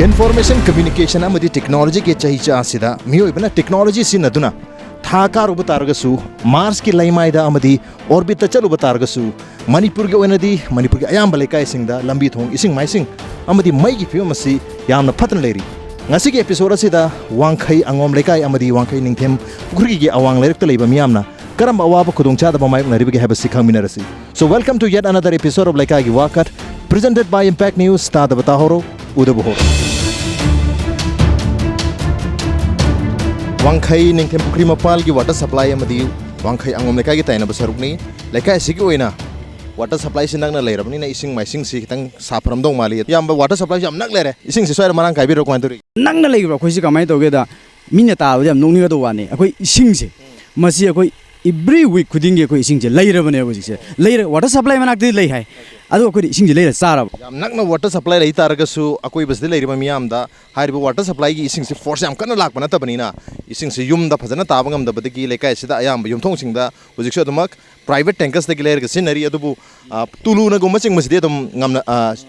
Information communication amadi technology ke chahicha asida miyoibana technology sinaduna thakar ubatargasu Mars ki laimaida amadi orbit ta chalu batargasu Manipur ge onadi Manipur ge ayam balaikai singda lambi thong ising maising amadi mai gi phim asi yamna phatna leri ngasi ge episode asida Wangkhei Angom Leikai amadi Wangkhei Ningthem Pukhri Awang Leirak ta leiba miyamna karam awaba khudongcha da mai nari ge habasi khangminarasi. So welcome to yet another episode of Leikai gi Wakat, presented by Impact News. Ta da batahoro udabuhor Wangkhei Ningthem Pukhri Mapal ki water supply amadi Wangkhei Angom Leikai ki taina basarukni Leikai sigi oina water supply sin nagna leirabni na ising maising si kitang sapram dong mali yam water supply jam nak lere ising si soira marang kai bi ro kwanturi nagna leibra khoi si kamai toge da minya ta yam nongni ga do wani akoi ising se masi akoi every week khuding ge akoi ising je leirabane bo si se leira water supply manak di lei hai adu akoi ising je leira sarab yam nagna water supply lei taragasu akoi bas di leirima miyam da hairiba water supply gi ising si force yam kana lakbana tabani na ising si yum da phajana tabangam da badagi Leikai sida ayam yum thong sing da hojik so damak private tankers da giler ga sinari adubu tulu na gumma ching masde dum ngamna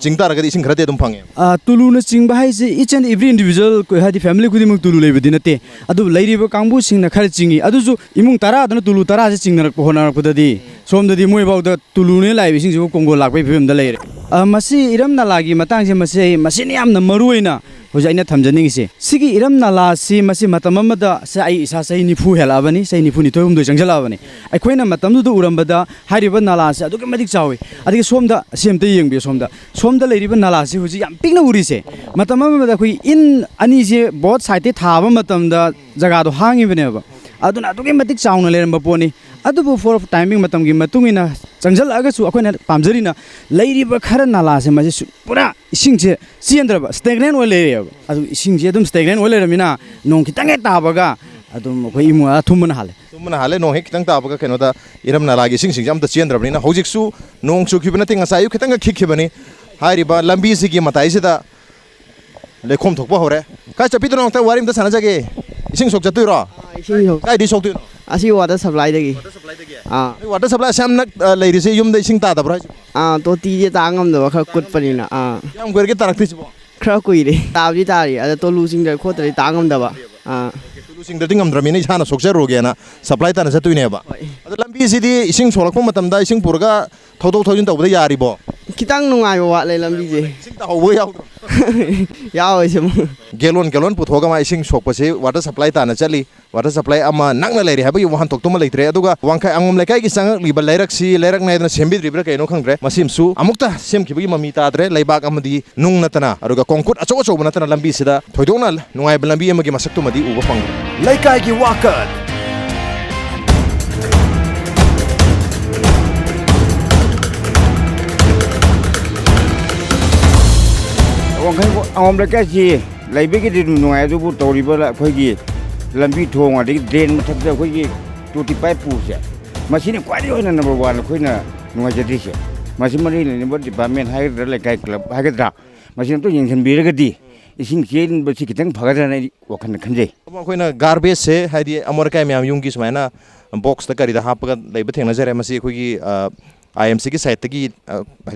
chingta raga ising khara de dum phange tulu na ching ba hai se each and every individual ko hadi family khudimuk tulu leibadi nate adu leiriba kangbu sing na khar chingi adu ju imung tara adana tulu tara se chingnarak pohona rakudadi somdadi moi bauda tulu ne lai sing ju kongo lakbai phim da leire masi iram na lagi matang se masi ni amna maruina hoja ina thamjani se sigi iram nala si masi matam amada se ai isa sai nifu helabani sai nifu ni toyum do jangjala aikoina matam du urambada hariba nala se adu ke madik chawi adi somda semte yengbe somda leiriba nala se hoji yam pikna uri se matam amada khoi in ani je both side thaba matam da jaga do hangi bene ba aduna adu ke madik chauna leramba poni adubu for timing matam gi matungina changjal aga su akoina pamjarina leiriba khara nala se maji pura ising je siendraba stagnant ole adu ising je dum stagnant ole ramina nong kitang tabaga adum khoi imu thumna hale nong hek kitang tabaga keno da iram nala gi sing jam ta siendrabni na hojik su nong chu khibna tinga sayu kitang khikhibani hairiba lambi si gi matai se da lekhom thokpa hore ka chapi nong ta warim da sana jage ising sok jatui ro ising sok kai di sok tu asi water supply dagi water supply sam nak leiri se yum da ising ta da bra to ti je tangam da kha kut panina yam gwer ge tarak ti bo khra kuire tabji tari ada to losing da khotari tangam da ba losing da tingam dramina isana sokja roge na supply ta na jatui ne ba ada lambi si di ising solak matam da ising purga thodok thodin ta ba yari bo kitang nungai wa le lambi je ising ta ho yaw yaw isem galon puthoga ma ising sok pase water supply ta na chali water supply ama nangna leiri habi wahan tok tuma leitre aduga Wangkhei Angom Leikai gi sang liba leirak si leirak na idna sembi dribra kaino khangdre masim su amukta sem khibagi mami ta dre leibak amadi nung natana aduga kongkut acho acho natana lambi sida thoidona nungai lambi amagi masaktu madi uba phang Leikai gi Wakat Wangkhei Angom Leikai si leibagi di nungai du bu toriba la khoigi lambi thong adi drain mathak da khoigi tuti pipe pu se masini kwari hoina number 1 khoina nungai jadi se masi mari ni bo department hai da Leikai club hai da masini to yengsan bi ga di ising chen ba si kitang phaga na wakhan khanje khoina garbage se haidi amor kai myam yung gi smaina box ta kari da hapga leiba thengna jare masi khoigi IMC की site की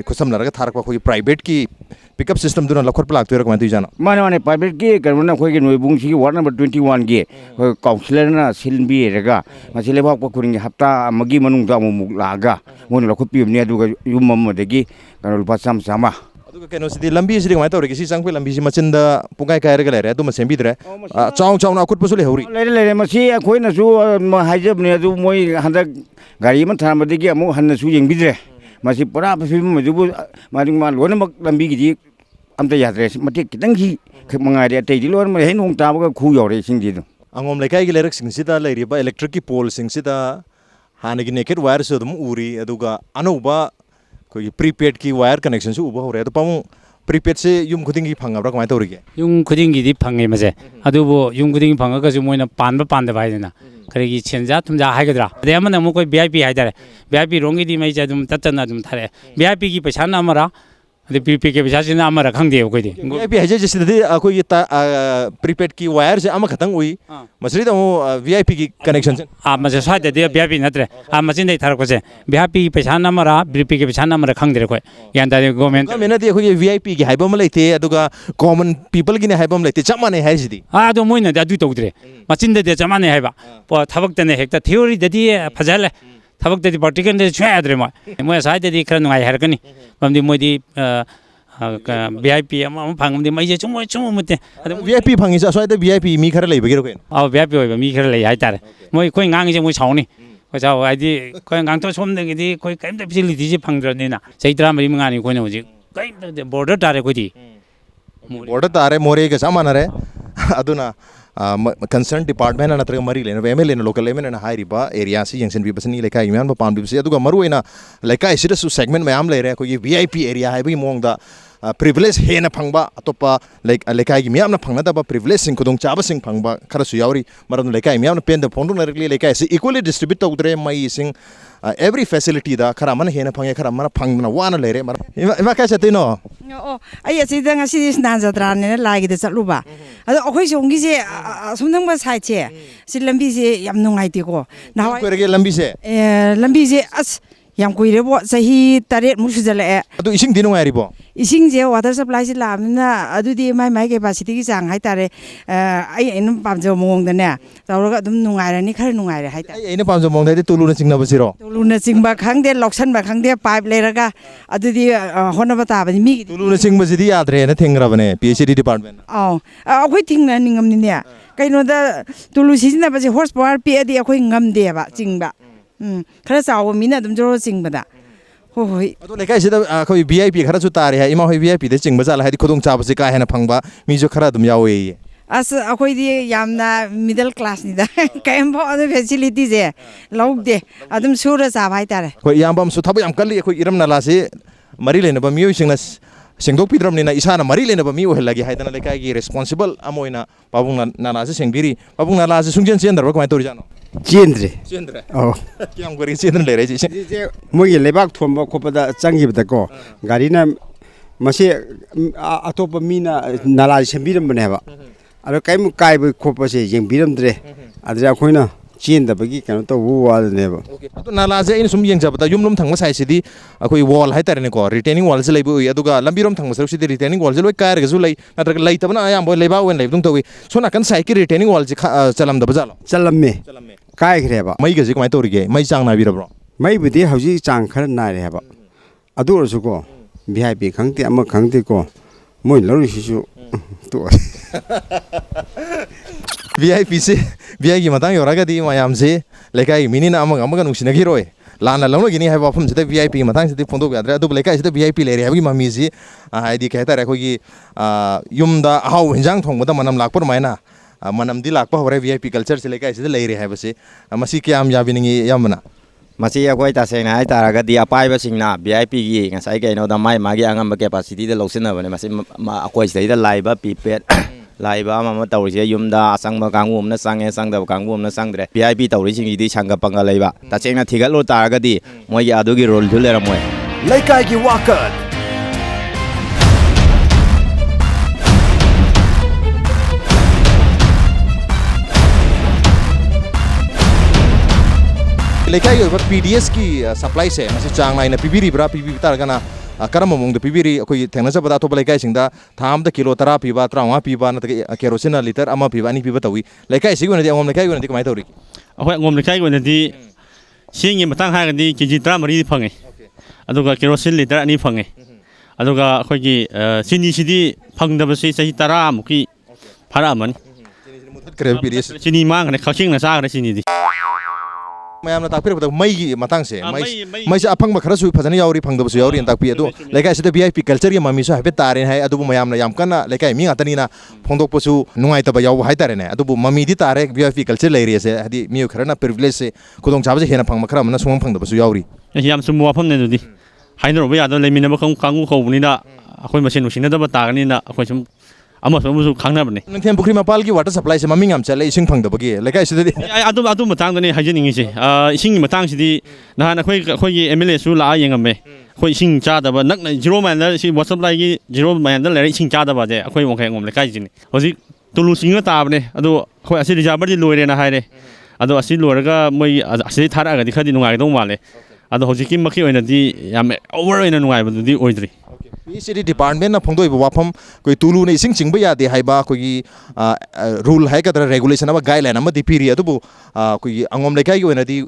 खुसम लरगा थारक कोई private की pickup system दुना लखर plaque तो रकमा तु जाना माने प्राइवेट की करना कोई के नोइबुंग सी वार्ड नंबर 21 के काउंसिलर ना सिलबी रेगा मसिले भाग पकुरिंग हप्ता मगी मनुंग दा मुक लागा मोन लखु पिबने दुगा युम ममदगी कनल पासम सामा अदुगा केनो सिदि लंबी सिदि माय तोरगे सी संगपे लंबी सि मचिंदा पुगाय कायरगा लेरे अदु मसेम बिद्रे चाउ चाउ ना खुद पसुले हौरी लेरे मसी अखोइना सु हाइजबने अदु मोय हंदा गाड़ी मन थामदगी अमु हन्ना सु यंगबिद्रे मसी पुरा फिल्म मजुबु मादिंग मा लोनमक लंबी गी अमता याद्रे मते कितंग ही मंगारे तैदि लोन म हे नोंग ताबगा खु you're सिंगदि Angom Leikai gi lerak singsida leiriba electric ki pole singsida hanagi naked wire so dum uri aduga anuba koi prepaid ki wire connection su uba hore adu pam prepaid se yum khuding gi phangabra kamai torige yung khuding gi di phangai maje adubo yung khuding phangaga ju moina panba panda baidena karegi chenja thumja haigadra de amana mo koi VIP haidare VIP rongi di mai ja dum tatana dum thare VIP gi paisa na mara ꯑꯗꯩ ꯄ꯭ꯔꯤꯄꯦꯗꯀꯤ ꯄꯩꯁꯥꯁꯤꯅ ꯑꯃꯔ ꯈꯪꯗꯦꯕ ꯑꯩꯈꯣꯏꯗꯤ VIP ꯍꯥꯏꯖꯩꯁꯤꯗꯗꯤ ꯑꯩꯈꯣꯏꯒꯤ ꯄ꯭ꯔꯤꯄꯦꯗꯀꯤ ꯋꯥꯌꯔꯁꯦ ꯑꯃꯈꯛꯇꯪ ꯎꯏ ꯃꯁꯤꯗ ꯑꯃꯨꯛ VIP ꯒꯤ ꯀꯅꯦꯛꯁꯟꯁꯦ ꯃꯁꯤ ꯁ꯭ꯋꯥꯏꯗꯗꯤ VIP ꯅꯠꯇ꯭ꯔꯦ ꯃꯆꯤꯟꯗꯒꯤ ꯊꯥꯔꯛꯄꯁꯦ VIP ꯄꯩꯁꯥꯅ ꯑꯃꯔ ꯄ꯭ꯔꯤꯄꯦꯗꯀꯤ ꯄꯩꯁꯥꯅ ꯑꯃꯔ ꯈꯪꯗ꯭ꯔꯦ ꯑꯩꯈꯣꯏ ꯒ꯭ꯌꯥꯟ ꯇꯥꯗꯦ ꯒꯣꯔꯃꯦꯟꯅꯗꯤ ꯑꯩꯈꯣꯏꯒꯤ VIP ꯒꯤ ꯍꯥꯏꯕ ꯑꯃ ꯂꯩꯇꯦ ꯑꯗꯨꯒ ꯀꯣꯃꯟ ꯄꯤꯄꯜꯒꯤꯅꯦ ꯍꯥꯏꯕ ꯑꯃ ꯂꯩꯇꯦ ꯆꯞ ꯃꯥꯟꯅꯩ ꯍꯥꯏꯔꯤꯁꯤꯗꯤ ꯑꯗꯣ ꯃꯣꯏꯅꯗꯤ ꯑꯗꯨ ꯇꯧꯗ꯭ꯔꯦ ꯃꯆꯤꯟꯗꯗꯤ ꯆꯞ ꯃꯥꯟꯅꯩ ꯍꯥꯏꯕ ꯊꯕꯛꯇꯅꯦ ꯍꯦꯛꯇ ꯊꯤꯑꯣꯔꯤꯗꯗꯤ ꯐꯖꯍꯜꯂꯦ ꯊꯕꯛꯇꯗꯤ ꯄ꯭ꯔꯥꯛꯇꯤꯀꯦꯜꯗꯗꯤ ꯁꯨꯡꯌꯥ ꯌꯥꯗ꯭ꯔꯦ ꯃꯣꯏ ꯑꯁ꯭ꯋꯥꯏꯗꯗꯤ ꯈꯔ ꯅꯨꯡꯉꯥꯏ ꯍꯥꯏꯔꯛꯀꯅꯤ ꯃꯔꯝꯗꯤ ꯃꯣꯏꯗꯤ VIP ꯑꯃ ꯐꯪꯉꯝꯗꯤ ꯃꯩꯁꯦ ꯁꯨꯡ ꯃꯨꯠꯇꯦ VIP ꯐꯪꯉꯤꯁꯦ ꯑꯁ꯭ꯋꯥꯏꯗ VIP ꯃꯤ ꯈꯔ ꯂꯩꯕꯒꯤꯔꯣ ꯀꯩꯅꯣ VIP ꯑꯣꯏꯕ ꯃꯤ ꯈꯔ ꯂꯩ ꯍꯥꯏꯇꯥꯔꯦ ꯑꯩꯈꯣꯏ ꯉꯥꯡꯉꯤꯁꯦ ꯃꯣꯏ ꯁꯥꯎꯅꯤ ꯑꯩꯈꯣꯏ ꯁꯥꯎ ꯍꯥꯏꯗꯤ ꯑꯩꯈꯣꯏ ꯉꯥꯡꯊꯣꯛ ꯁꯣꯝꯗꯒꯤꯗꯤ ꯑꯩꯈꯣꯏ ꯀꯔꯤꯝꯇ ꯐꯦꯁꯤꯂꯤꯇꯤꯁꯦ ꯐꯪꯗ꯭ꯔꯕꯅꯤ나 ꯆꯍꯤ 14 ꯃꯉꯥꯅꯤ ꯑꯩꯈꯣꯏꯅ ꯍꯧꯖꯤꯛ ꯀꯔꯤꯝꯇ ꯕꯣꯔꯗꯔ ꯇꯥꯔꯦ ꯑꯩꯈꯣꯏꯗꯤ ꯕꯣꯔꯗꯔ ꯇꯥꯔꯦ ꯃꯣꯔꯦꯒ ꯆꯞ ꯃꯥꯟꯅꯔꯦ ꯑꯗꯨꯅ ꯀꯟꯁꯔꯟ ꯗꯤꯄꯥꯔꯠꯃꯦꯟ ꯅꯠꯇ꯭ꯔꯒ ꯃꯔꯤ ꯂꯩꯅꯕ MLA ꯂꯣꯀꯦꯜ MLA ꯍꯥꯏꯔꯤꯕ ꯑꯦꯔꯤꯌꯥꯁꯤ ꯌꯦꯡꯁꯤꯟꯕꯤꯕꯁꯤꯅꯤ ꯂꯩꯀꯥꯏꯒꯤ ꯃꯤꯌꯥꯝꯅ ꯄꯥꯝꯕꯤꯕꯁꯤ ꯑꯗꯨꯒ ꯃꯔꯨꯑꯣꯏꯅ ꯂꯩꯀꯥꯏꯁꯤꯗꯁꯨ ꯁꯦꯒꯃꯦꯟ ꯃꯌꯥꯝ ꯂꯩꯔꯦ ꯑꯩꯈꯣꯏꯒꯤ VIP ꯑꯦꯔꯤꯌꯥ ꯍꯥꯏꯕꯒꯤ ꯃꯑꯣꯡꯗ ꯄ꯭ꯔꯤꯚꯤꯂꯦꯖ ꯍꯦꯟꯅ ꯐꯪꯕ ꯑꯇꯣꯞꯄ ꯂꯩꯀꯥꯏꯒꯤ ꯃꯤꯌꯥꯝꯅ ꯐꯪꯅꯗꯕ ꯄ꯭ꯔꯤꯚꯤꯂꯦꯖꯁꯤꯡ ꯈꯨꯗꯣꯡꯆꯥꯕꯁꯤꯡ ꯐꯪꯕ ꯈꯔꯁꯨ ꯌꯥꯎꯔꯤ ꯃꯔꯝꯅ ꯂꯩꯀꯥꯏ ꯃꯤꯌꯥꯝꯅ ꯄꯦꯟꯗꯕ ꯐꯣꯡꯗꯣꯛꯅꯔꯛꯂꯤ ꯂꯩꯀꯥꯏꯁꯤ ꯏꯀ꯭ꯋꯦꯂꯤ ꯗꯤꯁꯇ꯭ꯔꯤꯕ꯭ꯌꯨꯠ ꯇꯧꯗ꯭ꯔꯦ ꯃꯩꯁꯤꯡ every facility da khara mana hena phange khara mana phangna wana lere ima ka chatino oh ai asida ngasi snan jatra ne laigi da chatluba ado akhoi songi je somthang ba sai che si lambi je yam nungai ti ko na ko rege lambi je as yam kuire bo sahi 8 mu sujala e adu ising dinu ngai ribo ising je water supply si lamna adu di mai capacity ki jang hai tare ai enum pamjo mong da ne tawraga dum nungai ra ni khar nungai ra hai ta ai ne pamjo mong da tulu na chingna basiro tulu na chingba khangde loksan ba khangde pipe leraga adu di hona ba ta ba mi tulu na chingba jidi yadre na thingra bane PhD department aw akhoi thingna ningam ni ne kaino da tulu sijina ba je horsepower pi adi akhoi ngam de ba chingba khara chawo mina dum joro chingbada hoi adu lekai sida khoi VIP khara chu tare ha ima hoi VIP de chingba jala hadi khudong cha ba se ka hena phangba mi jo khara dum yawe as akhoi di yamna middle class ni da kaim ba adu facility je logde adum sura cha bai tare khoi yambam su thabu yam kalli khoi iram nala se mari lena ba mi singna sengdok pidram ni na isana mari lena ba mi o helagi haidana lekai gi responsible amoina babung nala se sengbiri babung nala se sungjen chen dar ba kamai tori jano Jendre. Oh. Yang gori cendra lere ji. Mogi lebak thomba khopada changgibda ko. Garina mase atopa mina nala sembiram bane ba. Aro kaim kai bu khopa se jengbiram dre. Adra khoina chin da bagi kanu to wa ne ba. Okay. Atu nala je in sum yeng jabda yumlum thangma sai sidi akoi wall hai tare ne ko retaining wall se leibu aduga lambirom thangma saruk sidi retaining wall je loi kair ga zu lei natraga lei tabna ayam boy leiba wen leibung to wi sona kan sai ki retaining wall je chalam da bajalo Chalamme. Kai greba. Mai ga je kamai tori ge mai chang na bi rabro. Mai budi hauji chang khar na re ba. Adu su ko VIP khangti ama khangti ko moi lori su to. VIP se VIP matang yoraga di mayam se lekai minina ama ama nung sinagi roi lana lawno gini hai bafum sida VIP matang sida phondo ga dra adu lekai sida VIP le re ha gi mami ji ai di khaita ra khoi gi yumda hau hinjang thong bada manam lakpur maina manam di lakpa hore VIP culture se lekai sida leire hai base masi kyam yabiningi yamna masi akoi ta sena ai taraga di apai ba singna VIP gi ngasai ke no da mai magi angam capacity de loksina bane masi akoi sai da laiba pipet laiba ama tawri yumda asangba kangum na sange sangda kangum na sangdre VIP tawri singi di changa panga laiba ta chengna thigal lo taraga di moi gi adu gi role dhulera moi Leikai gi Wakat lekai yo PDS ki supply se masi chang na ina pibiri bra pibi tar gana karam mong de pibiri akoi thengna sa bada to lekai singda tham da kilo tara piba trawa piba na kerosene liter ama piba ani piba tawi lekai sig wona di angom lekai wona di kamai tawri ꯑꯩꯈꯣꯏ ꯑꯉꯣꯝ ꯂꯩꯀꯥꯏꯒꯤ ꯑꯣꯏꯅꯗꯤ ꯁꯤꯡꯒꯤ ꯃꯇꯥꯡ ꯍꯥꯏꯔꯒꯗꯤ ꯀꯦꯖꯤ 13 ꯐꯪꯉꯦ ꯑꯗꯨꯒ kerosene litre 2 ꯐꯪꯉꯦ ꯑꯗꯨꯒ ꯑꯩꯈꯣꯏꯒꯤ ꯆꯤꯅꯤꯁꯤꯗꯤ ꯐꯪꯗꯕꯁꯤ ꯆꯍꯤ 10 ꯃꯨꯛꯀꯤ ꯐꯥꯔꯛꯑꯃꯅꯤ ꯆꯤꯅꯤ ꯃꯥꯡꯈ꯭ꯔꯦ ꯀꯛꯆꯤꯡꯅ ꯆꯥꯈ꯭ꯔꯦ ꯆꯤꯅꯤꯗꯤ mayamna takpir bada mai gi matang se mai sa aphang ba khara su phajana yauri phang da su yauri takpi adu lekai sida VIP culture gi mami su habe tare hai adu mayamna yam kana lekai mi ngatani na phongdok posu nungai ta ba yaw hai tare ne adu mami di tare VIP culture leiri se hadi mi khara na privilege se kudong chaba se hena phang ma khara mana sum phang da su yauri yam sum wafam ne dudi hainro ba yado lemina ba kangu khobuni da akhoi masin usina da ba tagani na akhoi sum ama sum khangna bane Ningthem Pukhri mapal gi water supply se mami ngam chale ising phang da bagi lekai sida di adu matang da ne hajin ngi se ising matang sidi na na khoi gi MLA su la yengame ꯑꯩꯈꯣꯏ ꯏꯁꯤꯡ ꯆꯥꯗꯕ ꯅꯛꯅ zero ꯃꯥꯏꯜꯗ ꯁꯤ ꯋꯥꯁꯞꯂꯥꯏꯒꯤ zero ꯃꯥꯏꯜꯗ ꯂꯩꯔꯦ ꯏꯁꯤꯡ ꯆꯥꯗꯕꯁꯦ ꯑꯩꯈꯣꯏ ꯋꯥꯡꯈꯩ ꯑꯉꯣꯝ ꯂꯩꯀꯥꯏꯁꯤꯅꯤ ꯍꯧꯖꯤꯛ ꯇꯨꯂꯨ ꯆꯤꯡꯉ ꯇꯥꯕꯅꯦ ꯑꯗꯣ ꯑꯩꯈꯣꯏ ꯑꯁꯤ ꯔꯤꯖꯥꯔꯚꯔꯗꯤ ꯂꯣꯏꯔꯦꯅ ꯍꯥꯏꯔꯦ ꯑꯗꯣ ꯑꯁꯤ ꯂꯣꯏꯔꯒ ꯃꯣꯏ ꯑꯁꯤꯗꯩ ꯊꯥꯔꯛꯑꯒꯗꯤ ꯈꯔꯗꯤ ꯅꯨꯡꯉꯥꯏꯒꯗꯧ ꯃꯥꯜꯂꯦ ꯑꯗꯣ ꯍꯧꯖꯤꯛꯀꯤ ꯃꯈꯩ ꯑꯣꯏꯅꯗꯤ ꯌꯥꯝ ꯑꯣꯚꯔ ꯑꯣꯏꯅ ꯅꯨꯡꯉꯥꯏꯕꯗꯨꯗꯤ ꯑꯣꯏꯗ꯭ꯔꯤ PCD department ꯐꯣꯡꯗꯣꯛꯏꯕ ꯋꯥꯐꯝ ꯑꯩꯈꯣꯏ ꯇꯨꯂꯨꯅ ꯏꯁꯤꯡ ꯆꯤꯡꯕ ꯌꯥꯗꯦ ꯍꯥꯏꯕ ꯑꯩꯈꯣꯏꯒꯤ ꯔꯨꯜ ꯍꯥꯏꯒꯗ꯭ꯔꯥ ꯔꯦꯒꯨꯂꯦꯁꯟ ꯑꯃ ꯒꯥꯏꯗꯂꯥꯏꯟ ꯑꯃꯗꯤ ꯄꯤꯔꯤ ꯑꯗꯨꯕꯨ ꯑꯩꯈꯣꯏꯒꯤ ꯑꯉꯣꯝ ꯂꯩꯀꯥꯏꯒꯤ ꯑꯣꯏꯅꯗꯤ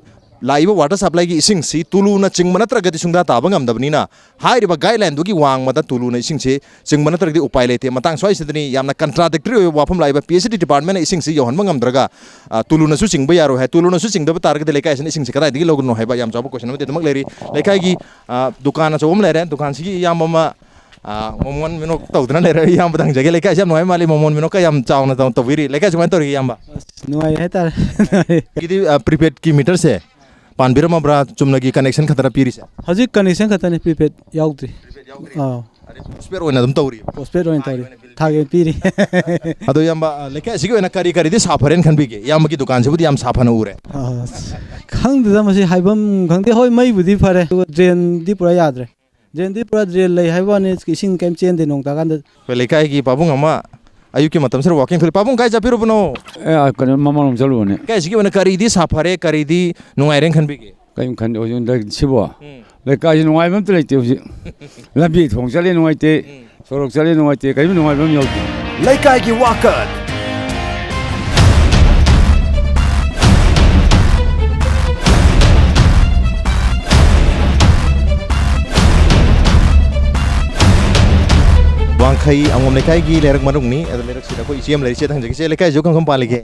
ꯂꯥꯛꯏꯕ ꯋꯥꯇꯔ ꯁꯄ꯭ꯂꯥꯏꯒꯤ ꯏꯁꯤꯡꯁꯤ ꯇꯨꯂꯨꯅ ꯆꯤꯡꯕ ꯅꯠꯇ꯭ꯔꯒꯗꯤ ꯁꯨꯡꯗꯥ ꯇꯥꯕ ꯉꯝꯗꯕꯅꯤꯅ ꯍꯥꯏꯔꯤꯕ ꯒꯥꯏꯗꯂꯥꯏꯟꯗꯨꯒꯤ ꯋꯥꯡꯃꯗ ꯇꯨꯂꯨꯅ ꯏꯁꯤꯡꯁꯤ ꯆꯤꯡꯕ ꯅꯠꯇ꯭ꯔꯒꯗꯤ ꯎꯄꯥꯏ ꯂꯩꯇꯦ ꯃꯇꯥꯡ ꯁ꯭ꯋꯥꯏꯁꯤꯗꯅꯤ ꯌꯥꯝꯅ ꯀꯟꯇ꯭ꯔꯥꯗꯤꯛꯇꯔꯤ ꯑꯣꯏꯕ ꯋꯥꯐꯝ ꯂꯥꯛꯏꯕ PCD departmentꯅ ꯏꯁꯤꯡꯁꯤ ꯌꯧꯍꯟꯕ ꯉꯝꯗ꯭ꯔꯒ ꯇꯨꯂꯨꯅꯁꯨ ꯆꯤꯡꯕ ꯌꯥꯔꯣꯏ ꯍꯥꯏ ꯇꯨꯂꯨꯅꯁꯨ ꯆꯤꯡꯗꯕ ꯇꯥꯔꯒꯗꯤ ꯂꯩꯀꯥꯏꯁꯤꯅ ꯏꯁꯤꯡꯁꯤ ꯀꯗꯥꯏꯗꯒꯤ ꯂꯧꯒꯅꯣ ꯍꯥꯏꯕ ꯌꯥꯝ ꯆꯥꯎꯕ ꯀꯣꯏꯁꯟ ꯑꯃꯗꯤ ꯑꯗꯨꯃꯛ ꯂꯩꯔꯤ ꯂꯩꯀꯥꯏꯒꯤ ꯗꯨꯀꯥꯟ ꯑꯆꯧꯕ ꯑꯃ ꯂꯩꯔꯦ ꯗꯨꯀꯥꯟꯁꯤꯒꯤ ꯏꯌꯥꯝꯕ ꯑꯃ ꯃꯣꯃꯣꯟ ꯃꯤꯅꯣꯛ ꯇꯧꯗꯅ ꯂꯩꯔꯦ ꯏꯌꯥꯝꯕꯗ ꯍꯪꯖꯒꯦ ꯂꯩꯀꯥꯏꯁꯤ ꯌꯥꯝ ꯅꯨꯡꯉꯥꯏ ꯃꯥꯜꯂꯤ ꯃꯣꯃꯣꯟ ꯃꯤꯅꯣꯛꯀ ꯌꯥꯝ ꯆꯥꯎꯅ ꯇꯧꯕꯤꯔꯤ ꯂꯩꯀꯥꯏꯁꯤ ꯀꯃꯥꯏꯅ ꯇꯧꯔꯤꯒꯦ ꯏꯌꯥꯝꯕ ꯅꯨꯡꯉꯥꯏ ꯍꯥꯏꯇꯥꯔꯦ ꯒꯤꯗꯤ ꯄ꯭ꯔꯤꯄꯦꯗꯀꯤ ꯃꯤꯇꯔꯁꯦ ꯄꯥꯟꯕꯤꯔꯝꯃꯕ꯭ꯔꯥ ꯆꯨꯝꯅꯒꯤ ꯀꯅꯦꯛꯁꯟ ꯈꯛꯇꯔ ꯄꯤꯔꯤꯁꯦ ꯍꯧꯖꯤꯛ ꯀꯅꯦꯛꯁꯟ ꯈꯛꯇꯅꯤ ꯄ꯭ꯔꯤꯄꯦꯗ ꯌꯥꯎꯗ꯭ꯔꯤ ꯄꯣꯁꯄꯦꯗ ꯑꯣꯏꯅ ꯑꯗꯨꯝ ꯇꯧꯔꯤ ꯄꯣꯁꯄꯦꯗ ꯑꯣꯏꯅ ꯇꯧꯔꯤ ꯊꯥꯒꯤ ꯄꯤꯔꯤ ꯑꯗꯣ ꯏꯌꯥꯝꯕ ꯂꯩꯀꯥꯏꯁꯤꯒꯤ ꯑꯣꯏꯅ ꯀꯔꯤ ꯀꯔꯤꯗꯤ ꯁꯥꯐꯔꯦꯅ ꯈꯟꯕꯤꯒꯦ ꯏꯌꯥꯝꯕꯒꯤ ꯗꯨꯀꯥꯟꯁꯤꯕꯨꯗꯤ ꯌꯥꯝ ꯁꯥꯐꯅ ꯎꯔꯦ ꯈꯪꯗꯦꯗ ꯃꯁꯤ ꯍꯥꯏꯐꯝ ꯈꯪꯗꯦ ꯍꯣꯏ ꯃꯩꯕꯨꯗꯤ ꯐꯔꯦ ꯑꯗꯨꯒ ꯗ꯭ꯔꯦꯟꯗꯤ ꯄꯨꯔꯥ ꯌꯥꯗ꯭ꯔꯦ ꯗ꯭ꯔꯦꯟꯗꯤ ꯄꯨꯔꯥ ꯗ꯭ꯔꯦꯟ ꯂꯩ ꯍꯥꯏꯕ ꯋꯥꯅꯤ ꯏꯁꯤꯡ ꯀꯩꯝ ꯆꯦꯟꯗꯦ ꯅꯣꯡ ꯇꯥꯀꯥꯟꯗ ꯑꯩꯈꯣꯏ ꯂꯩꯀꯥꯏꯒꯤ ꯄꯥꯕꯨꯡ ꯑꯃ ꯑꯌꯨꯛꯀꯤ ꯃꯇꯝꯁꯤꯗ ꯋꯥꯀꯤꯡ ꯊꯣꯛꯏ ꯄꯥꯕꯨꯡ ꯀꯥꯏ ꯆꯠꯄꯤꯔꯨꯕꯅꯣ ꯀꯩꯅꯣ ꯃꯃꯥꯡꯂꯣꯝ ꯆꯠꯂꯨꯕꯅꯦ ꯂꯩꯀꯥꯏꯁꯤꯒꯤ ꯑꯣꯏꯅ ꯀꯔꯤꯗꯤ ꯁꯥꯐꯔꯦ ꯀꯔꯤꯗꯤ ꯅꯨꯡꯉꯥꯏꯔꯦꯅ ꯈꯟꯕꯤꯒꯦ ꯀꯔꯤꯝ ꯈꯟꯗꯦ ꯍꯧꯖꯤꯛ ꯁꯤꯕꯣ ꯂꯩꯀꯥꯏꯁꯤ ꯅꯨꯡꯉꯥꯏꯕ ꯑꯝꯇ ꯂꯩꯇꯦ ꯍꯧꯖꯤꯛ ꯂꯝꯕꯤ ꯊꯣꯡ ꯆꯠꯂꯦ ꯅꯨꯡꯉꯥꯏꯇꯦ ꯁꯣꯔꯣꯛ ꯆꯠꯂꯦ ꯅꯨꯡꯉꯥꯏꯇꯦ ꯀꯔꯤꯝ ꯅꯨꯡꯉꯥꯏꯕ ꯑꯃ ꯌꯥꯎꯗꯦ Leikai Wakat. Wangkhei Angom Leikai Leirak Manungni ada Leirak sida ko icem lari cetang jagi se Leikai jo kam palige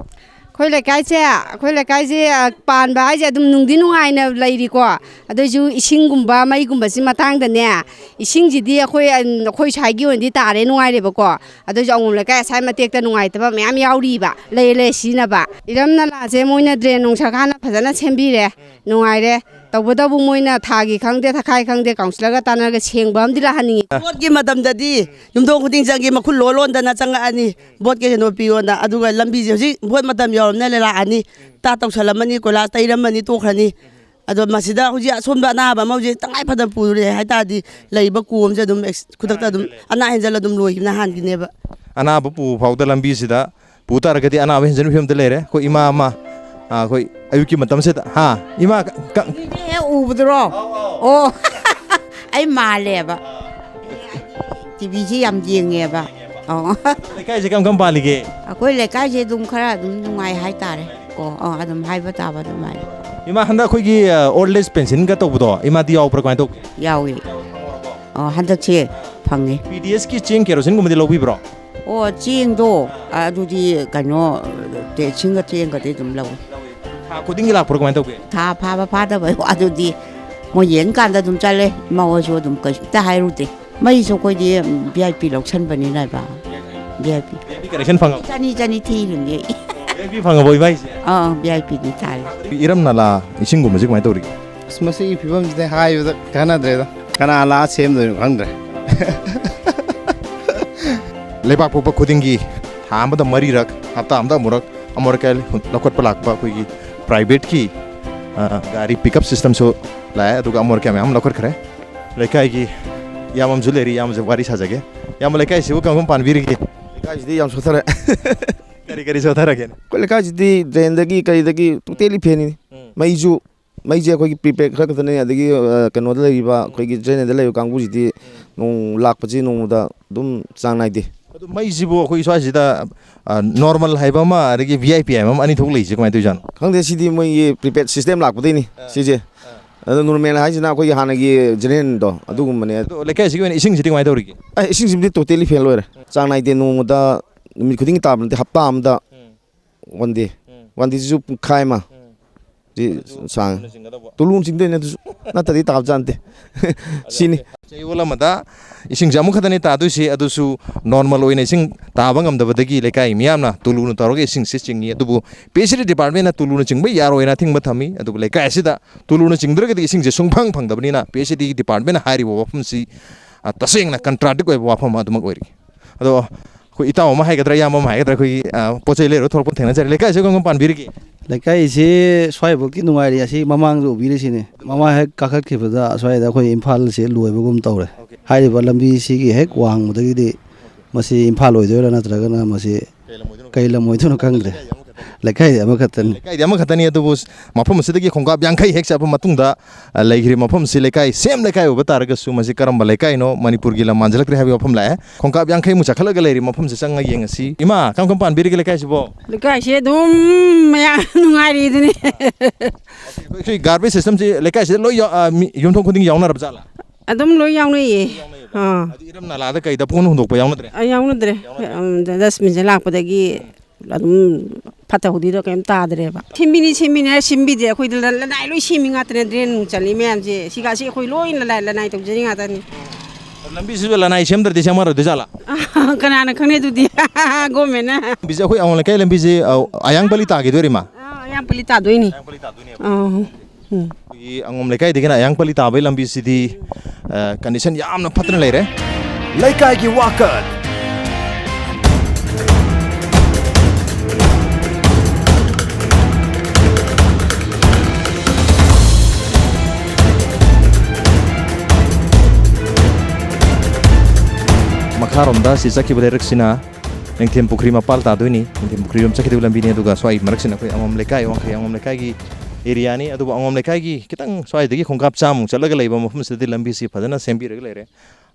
ꯑꯩꯈꯣꯏ ꯂꯩꯀꯥꯏꯁꯦ ꯄꯥꯟꯕ ꯍꯥꯏꯁꯦ ꯑꯗꯨꯝ ꯅꯨꯡꯗꯤ ꯅꯨꯡꯉꯥꯏꯅ ꯂꯩꯔꯤꯀꯣ ꯑꯗꯨꯏꯁꯨ ꯏꯁꯤꯡꯒꯨꯝꯕ ꯃꯩꯒꯨꯝꯕꯁꯤ ꯃꯇꯥꯡꯗꯅꯦ ꯏꯁꯤꯡꯁꯤꯗꯤ ꯑꯩꯈꯣꯏ ꯁ꯭ꯋꯥꯏꯒꯤ ꯑꯣꯏꯅꯗꯤ ꯇꯥꯔꯦ ꯅꯨꯡꯉꯥꯏꯔꯦꯕꯀꯣ ꯑꯗꯨꯏꯁꯨ ꯑꯉꯣꯝ ꯂꯩꯀꯥꯏ ꯑꯁꯥꯏ ꯃꯇꯦꯛꯇ ꯅꯨꯡꯉꯥꯏꯇꯕ ꯃꯌꯥꯝ ꯌꯥꯎꯔꯤꯕ ꯂꯩ ꯁꯤꯖꯤꯟꯅꯕ ꯏꯔꯝ ꯅꯂꯥꯁꯦ ꯃꯣꯏꯅ ꯗ꯭ꯔꯦꯟ ꯅꯨꯡ ꯁꯔꯀꯥꯔꯅ ꯐꯖꯅ ꯁꯦꯝꯕꯤꯔꯦ ꯅꯨꯡꯉꯥꯏꯔꯦ ꯇꯧꯕꯇꯕꯨ ꯃꯣꯏꯅ ꯊꯥꯒꯤ ꯈꯪꯗꯦ ꯊꯥꯈꯥꯏ ꯈꯪꯗꯦ ꯀꯥꯎꯟꯁꯤꯂꯔꯒ ꯇꯥꯟꯅꯔꯒ ꯁꯦꯡꯕ ꯑꯃꯗꯤ ꯂꯥꯛꯍꯟꯅꯤꯡꯉꯤ ꯕꯣꯠꯀꯤ ꯃꯇꯝꯗꯗꯤ ꯌꯨꯝꯊꯣꯡ ꯈꯨꯗꯤꯡ ꯆꯪꯒꯤ ꯃꯈꯨꯜ ꯂꯣꯟꯗꯅ ꯆꯪꯉꯛꯑꯅꯤ ꯕꯣꯠꯀꯤ ꯀꯩꯅꯣ ꯄꯤꯌꯣꯅ ꯑꯗꯨꯒ ꯂꯝꯕꯤꯁꯦ ꯍꯧꯖꯤꯛ ꯕꯣꯠ ꯃꯇꯝ ꯌꯧꯔꯝꯅꯤꯅ ꯂꯥꯛꯑꯅꯤ ꯇꯥ ꯇꯧꯁꯜꯂꯝꯃꯅꯤ ꯀꯣꯏꯂꯥꯁ ꯇꯩꯔꯝꯃꯅꯤ ꯇꯣꯛꯈ꯭ꯔꯅꯤ ꯑꯗꯣ ꯃꯁꯤꯗ ꯍꯧꯖꯤꯛ ꯑꯁꯣꯝꯗ ꯑꯅꯥꯕ ꯑꯃ ꯍꯧꯖꯤꯛ ꯇꯉꯥꯏ ꯐꯗꯅ ꯄꯨꯔꯦ ꯍꯥꯏꯇꯥꯔꯗꯤ ꯂꯩꯕ ꯀꯣꯝꯁꯦ ꯑꯗꯨꯝ ꯈꯨꯗꯛꯇ ꯑꯗꯨꯝ ꯑꯅꯥ ꯍꯦꯟꯖꯜ ꯑꯗꯨꯝ ꯂꯣꯏꯈꯤꯕꯅ ꯍꯥꯟꯈꯤꯅꯦꯕ ꯑꯅꯥꯕ ꯄꯨ ꯐꯥꯎꯗ ꯂꯝꯕꯤꯁꯤꯗ ꯄꯨ ꯇꯥꯔꯒꯗꯤ ꯑꯅꯥꯕ ꯍꯦꯟꯖꯟꯕ ꯐꯤꯕꯝꯗ ꯂꯩꯔꯦ ꯑꯩꯈꯣꯏ ꯏꯃꯥ ꯑꯃ ꯑꯩꯈꯣꯏ ꯑꯌꯨꯛꯀꯤ ꯃꯇꯝꯁꯤꯗ ꯏꯃꯥ ꯍꯦꯛ ꯎꯕꯗꯨꯔꯣ ꯑꯣ ꯑꯩ ꯃꯥꯜꯂꯦꯕ ꯇꯤꯚꯤꯁꯤ ꯌꯥꯝ ꯌꯦꯡꯉꯦꯕ ꯂꯩꯀꯥꯏꯁꯦ ꯀꯝ ꯄꯥꯜꯂꯤꯒꯦ ꯑꯩꯈꯣꯏ ꯂꯩꯀꯥꯏꯁꯦ ꯑꯗꯨꯝ ꯈꯔ ꯑꯗꯨꯝ ꯅꯨꯡꯉꯥꯏ ꯍꯥꯏꯇꯥꯔꯦ ꯀꯣ ꯑꯗꯨꯝ ꯍꯥꯏꯕ ꯇꯥꯕ ꯑꯗꯨꯃꯥꯏꯅ ꯏꯃꯥ ꯍꯟꯗꯛ ꯑꯩꯈꯣꯏꯒꯤ ꯑꯣꯜꯗ ꯑꯦꯖ ꯄꯦꯟꯁꯤꯟꯒ ꯇꯧꯕꯗꯣ ꯏꯃꯥꯗꯤ ꯌꯥꯎꯕ꯭ꯔꯥ ꯀꯃꯥꯏꯅ ꯇꯧꯒꯦ ꯌꯥꯎꯏ ꯍꯟꯗꯛꯁꯦ ꯐꯪꯉꯦ PDSꯀꯤ ꯆꯦꯡ ꯀꯦꯔꯣꯁꯤꯟꯒꯨꯝꯕꯗꯤ ꯂꯧꯕꯤꯕ꯭ꯔꯣ ꯑꯣ ꯆꯦꯡꯗꯣ ꯑꯗꯨꯗꯤ ꯀꯩꯅꯣ ꯏꯁꯤꯡꯒ ꯆꯦꯡꯒꯗꯤ ꯑꯗꯨꯝ ꯂꯧꯏ ꯊꯥ ꯈꯨꯗꯤꯡꯒꯤ ꯂꯥꯛꯄ꯭ꯔꯥ ꯀꯃꯥꯏꯅ ꯇꯧꯒꯦ ꯊꯥ ꯐꯥꯕ ꯐꯥꯗꯕ ꯑꯗꯨꯗꯤ ꯃꯣꯏ ꯌꯦꯡꯀꯥꯟꯗ ꯑꯗꯨꯝ ꯆꯠꯂꯦ ꯏꯃꯥ ꯍꯣꯏꯁꯨ ꯑꯗꯨꯝ ꯀꯩꯁꯨꯝꯇ ꯍꯥꯏꯔꯨꯗꯦ ꯃꯩꯁꯨ ꯑꯩꯈꯣꯏꯗꯤ VIP ꯂꯧꯁꯟꯕꯅꯤꯅꯕ VIP ꯀꯅꯦꯛꯁꯟ ꯐꯪꯉꯕ ꯆꯅꯤ ꯊꯤꯔꯤꯅꯦ VIP ꯐꯪꯉꯕꯣ ꯏꯕꯥꯏꯁꯦ VIPꯗꯤ ꯇꯥꯔꯦ 이름 나라 이신고 뭐지 그만 떠오르기 ꯃꯁꯤꯒꯤ ꯐꯤꯕꯝꯁꯤꯗ ꯍꯥꯏꯕꯗ ꯀꯥꯟꯅꯗ꯭ꯔꯦꯗ ꯀꯅꯥ ꯂꯥꯛꯑ ꯁꯦꯝꯗꯣꯏꯅꯣ ꯈꯪꯗ꯭ꯔꯦ लेबाक पोपा खुदिंगी थामदा मरीरक हप्ता आमदा अमरकल लखोट लाकपा कोई प्राइवेट की गाड़ी पिकअप सिस्टम सो लाया दुगा अमरका में हम लखोट खरे लेकाई की यामम जुलेरी याम जवारी साजगे याम लेकाई सिव कम पानबीरगी लेकाई सिदी याम सोथरे करी सोथरे के को लेकाई सिदी ड्रेनदगी करीदगी टोटली फेनी मईजे अखोई प्रीपेड खर खतने अदगी कनोदा लेबा अखोई ड्रेनेदा लेबा कांगबु सिदी नों लाकपची नोंदा दुम चांग नाइदे मईजिबो अखोई स्वासिदा नॉर्मल हाइबमा अदगी VIP हाइबमा अनि थोक लेजे कमाय तुजान खंगदे सिदी मई प्रीपेड सिस्टम लाकपदैनी सिजे अदो नॉर्मल हाइजना अखोई हानगी ड्रेन दो अदुगुमने लेकाई सिगी इसिंग सिदी कमाय तौरिगी इसिंग सिदी टोटली फेल लोरे चांग नाइदे नोंदा निमित खुदिंग ताबनते हप्ता आमदा वन डे जु खाइमा sang tulung singde ne na tadi tab jante sini chayola mada ising jamu khadani ta du si adu su normal oina ising taba ngamdabadagi lekai miyamna tulunu tawrage ising se chingi adubu PCD department na tulunu chingba yaroina thingba thami adubu lekai asida tulunu chingdragadi ising je sungphang phangdabani na PCD department hari wafam si tasengna contradict oi wafam adumak oiri ado ko itaw ma haigadra yama ma haigadra ko pochai lero thorpon thena jare lekai se gong panbirigi ꯂꯩꯀꯥꯏꯁꯤ ꯁ꯭ꯋꯥꯏꯐꯥꯎꯒꯤ ꯅꯨꯡꯉꯥꯏꯔꯤ ꯑꯁꯤ ꯃꯃꯥꯡꯗ ꯎꯕꯤꯔꯤꯁꯤꯅꯤ ꯃꯃꯥꯡ ꯍꯦꯛ ꯀꯥꯈꯠꯈꯤꯕꯗ ꯑꯁ꯭ꯋꯥꯏꯗ ꯑꯩꯈꯣꯏ ꯏꯝꯐꯥꯜꯁꯤ ꯂꯣꯏꯕꯒꯨꯝ ꯇꯧꯔꯦ ꯍꯥꯏꯔꯤꯕ ꯂꯝꯕꯤꯁꯤꯒꯤ ꯍꯦꯛ ꯋꯥꯡꯃꯗꯒꯤꯗꯤ ꯃꯁꯤ ꯏꯝꯐꯥꯜ ꯑꯣꯏꯗꯣꯏꯔꯥ ꯅꯠꯇ꯭ꯔꯒꯅ ꯃꯁꯤ ꯀꯩ ꯂꯝ ꯑꯣꯏꯗꯣꯏꯅꯣ ꯈꯪꯗ꯭ꯔꯦ ꯂꯩꯀꯥꯏꯗꯤ ꯑꯃꯈꯛꯇꯅꯤ ꯂꯩꯀꯥꯏꯗꯤ ꯑꯃꯈꯛꯇꯅꯤ ꯑꯗꯨꯕꯨ ꯃꯐꯝ ꯑꯁꯤꯗꯒꯤ ꯈꯣꯡꯀꯥꯞ ꯌꯥꯡꯈꯩ ꯍꯦꯛ ꯆꯠꯄ ꯃꯇꯨꯡꯗ ꯂꯩꯈ꯭ꯔꯤꯕ ꯃꯐꯝꯁꯤ ꯂꯩꯀꯥꯏ ꯁꯦꯝ ꯂꯩꯀꯥꯏ ꯑꯣꯏꯕ ꯇꯥꯔꯒꯁꯨ ꯃꯁꯤ ꯀꯔꯝꯕ ꯂꯩꯀꯥꯏꯅꯣ ꯃꯅꯤꯄꯨꯔꯒꯤ ꯂꯝ ꯃꯥꯟꯖꯜꯂꯛꯇ꯭ꯔꯦ ꯍꯥꯏꯕ ꯋꯥꯐꯝ ꯂꯥꯛꯑꯦ ꯈꯣꯡꯀꯥꯞ ꯌꯥꯡꯈꯩꯃꯨꯛ ꯆꯠꯈꯠꯂꯒ ꯂꯩꯔꯤꯕ ꯃꯐꯝꯁꯤ ꯆꯪꯉ ꯌꯦꯡꯉꯁꯤ ꯏꯃꯥ ꯀꯔꯝ ꯀꯔꯝ ꯄꯥꯟꯕꯤꯔꯤꯒꯦ ꯂꯩꯀꯥꯏꯁꯤꯕꯣ ꯂꯩꯀꯥꯏꯁꯤ ꯑꯗꯨꯝ ꯃꯌꯥꯝ ꯅꯨꯡꯉꯥꯏꯔꯤꯗꯨꯅꯤ ꯑꯩꯈꯣꯏ ꯒꯥꯔꯕꯦꯖ ꯁꯤꯁꯇꯝꯁꯤ ꯂꯩꯀꯥꯏꯁꯤꯗ ꯂꯣꯏ ꯌꯨꯝꯊꯣꯡ ꯈꯨꯗꯤꯡꯒꯤ ꯌꯥꯎꯅꯔꯕ ꯖꯥꯠꯂꯥ ꯑꯗꯨꯝ ꯂꯣꯏ ꯌꯥꯎꯅꯩꯌꯦ ꯏꯔꯝ ꯅꯂꯥꯗ ꯀꯩꯗ ꯄꯨꯡ ꯍꯨꯟꯗꯣꯛꯄ ꯌꯥꯎꯅꯗ꯭ꯔꯦ ꯌꯥꯎꯅꯗ꯭ꯔꯦ ꯗꯁꯕꯤꯟꯁꯦ ꯂꯥꯛꯄꯗꯒꯤ ꯑꯗꯨꯝ ꯐꯠꯇ ꯍꯧꯗꯤꯗꯣ ꯀꯩꯝ ꯇꯥꯗ꯭ꯔꯦꯕ ꯁꯦꯝꯕꯤꯅꯤ ꯁꯦꯝꯕꯤꯗꯦ ꯑꯩꯈꯣꯏꯗ ꯂꯅꯥꯏ ꯂꯣꯏ ꯁꯦꯝꯃꯤ ꯉꯥꯛꯇꯅꯦ ꯗ꯭ꯔꯦꯟ ꯅꯨꯡ ꯆꯜꯂꯤ ꯃꯌꯥꯝꯁꯦ ꯁꯤꯒꯥꯁꯤ ꯑꯩꯈꯣꯏ ꯂꯣꯏ ꯂꯅꯥꯏ ꯇꯧꯖꯔꯤ ꯉꯥꯛꯇꯅꯤ ꯂꯝꯕꯤꯁꯤꯁꯨ ꯂꯅꯥꯏ ꯁꯦꯝꯗ꯭ꯔꯗꯤ ꯁꯦꯝꯃꯔꯣꯏꯗꯣꯏ ꯖꯥꯠꯂꯥ ꯀꯅꯥꯅ ꯈꯪꯅꯩ ꯑꯗꯨꯗꯤ ꯒꯣꯔꯃꯦꯟꯅ ꯂꯝꯕꯤꯁꯦ ꯑꯩꯈꯣꯏ ꯑꯋꯥꯡ ꯂꯩꯀꯥꯏ ꯂꯝꯕꯤꯁꯦ ꯑꯌꯥꯡꯄꯜꯂꯤ ꯇꯥꯈꯤꯗꯣꯏꯔꯤꯃ ꯑꯌꯥꯡꯄꯜꯂꯤ ꯇꯥꯗꯣꯏꯅꯤ ꯑꯩꯈꯣꯏꯒꯤ ꯑꯉꯣꯝ ꯂꯩꯀꯥꯏꯗꯒꯤꯅ ꯑꯌꯥꯡꯄꯜꯂꯤ ꯇꯥꯕꯒꯤ ꯂꯝꯕꯤꯁꯤꯗꯤ ꯀꯟꯗꯤꯁꯟ ꯌꯥꯝꯅ ꯐꯠꯇꯅ ꯂꯩꯔꯦ Leikai Wakat. ꯃꯈꯥꯔꯣꯝꯗ ꯁꯤ ꯆꯠꯈꯤꯕ ꯂꯩꯔꯛꯁꯤꯅ ꯅꯤꯡꯊꯦꯝ ꯄꯨꯈ꯭ꯔꯤ ꯃꯄꯥꯜ ꯇꯥꯗꯣꯏꯅꯤ ꯅꯤꯡꯊꯦꯝ ꯄꯨꯈ꯭ꯔꯤꯔꯣꯝ ꯆꯠꯈꯤꯗꯕ ꯂꯝꯕꯤꯅꯤ ꯑꯗꯨꯒ ꯁ꯭ꯋꯥꯏ ꯃꯔꯛꯁꯤꯅ ꯑꯩꯈꯣꯏ ꯑꯉꯣꯝ ꯂꯩꯀꯥꯏ ꯋꯥꯡꯈꯩ ꯑꯉꯣꯝ ꯂꯩꯀꯥꯏꯒꯤ ꯑꯦꯔꯤꯌꯥꯅꯤ ꯑꯗꯨꯕꯨ ꯑꯉꯣꯝ ꯂꯩꯀꯥꯏꯒꯤ ꯈꯤꯇꯪ ꯁ꯭ꯋꯥꯏꯗꯒꯤ ꯈꯣꯡꯀꯥꯞ ꯆꯥꯃꯨꯛ ꯆꯠꯂꯒ ꯂꯩꯕ ꯃꯐꯝꯁꯤꯗꯗꯤ ꯂꯝꯕꯤꯁꯤ ꯐꯖꯅ ꯁꯦꯝꯕꯤꯔꯒ ꯂꯩꯔꯦ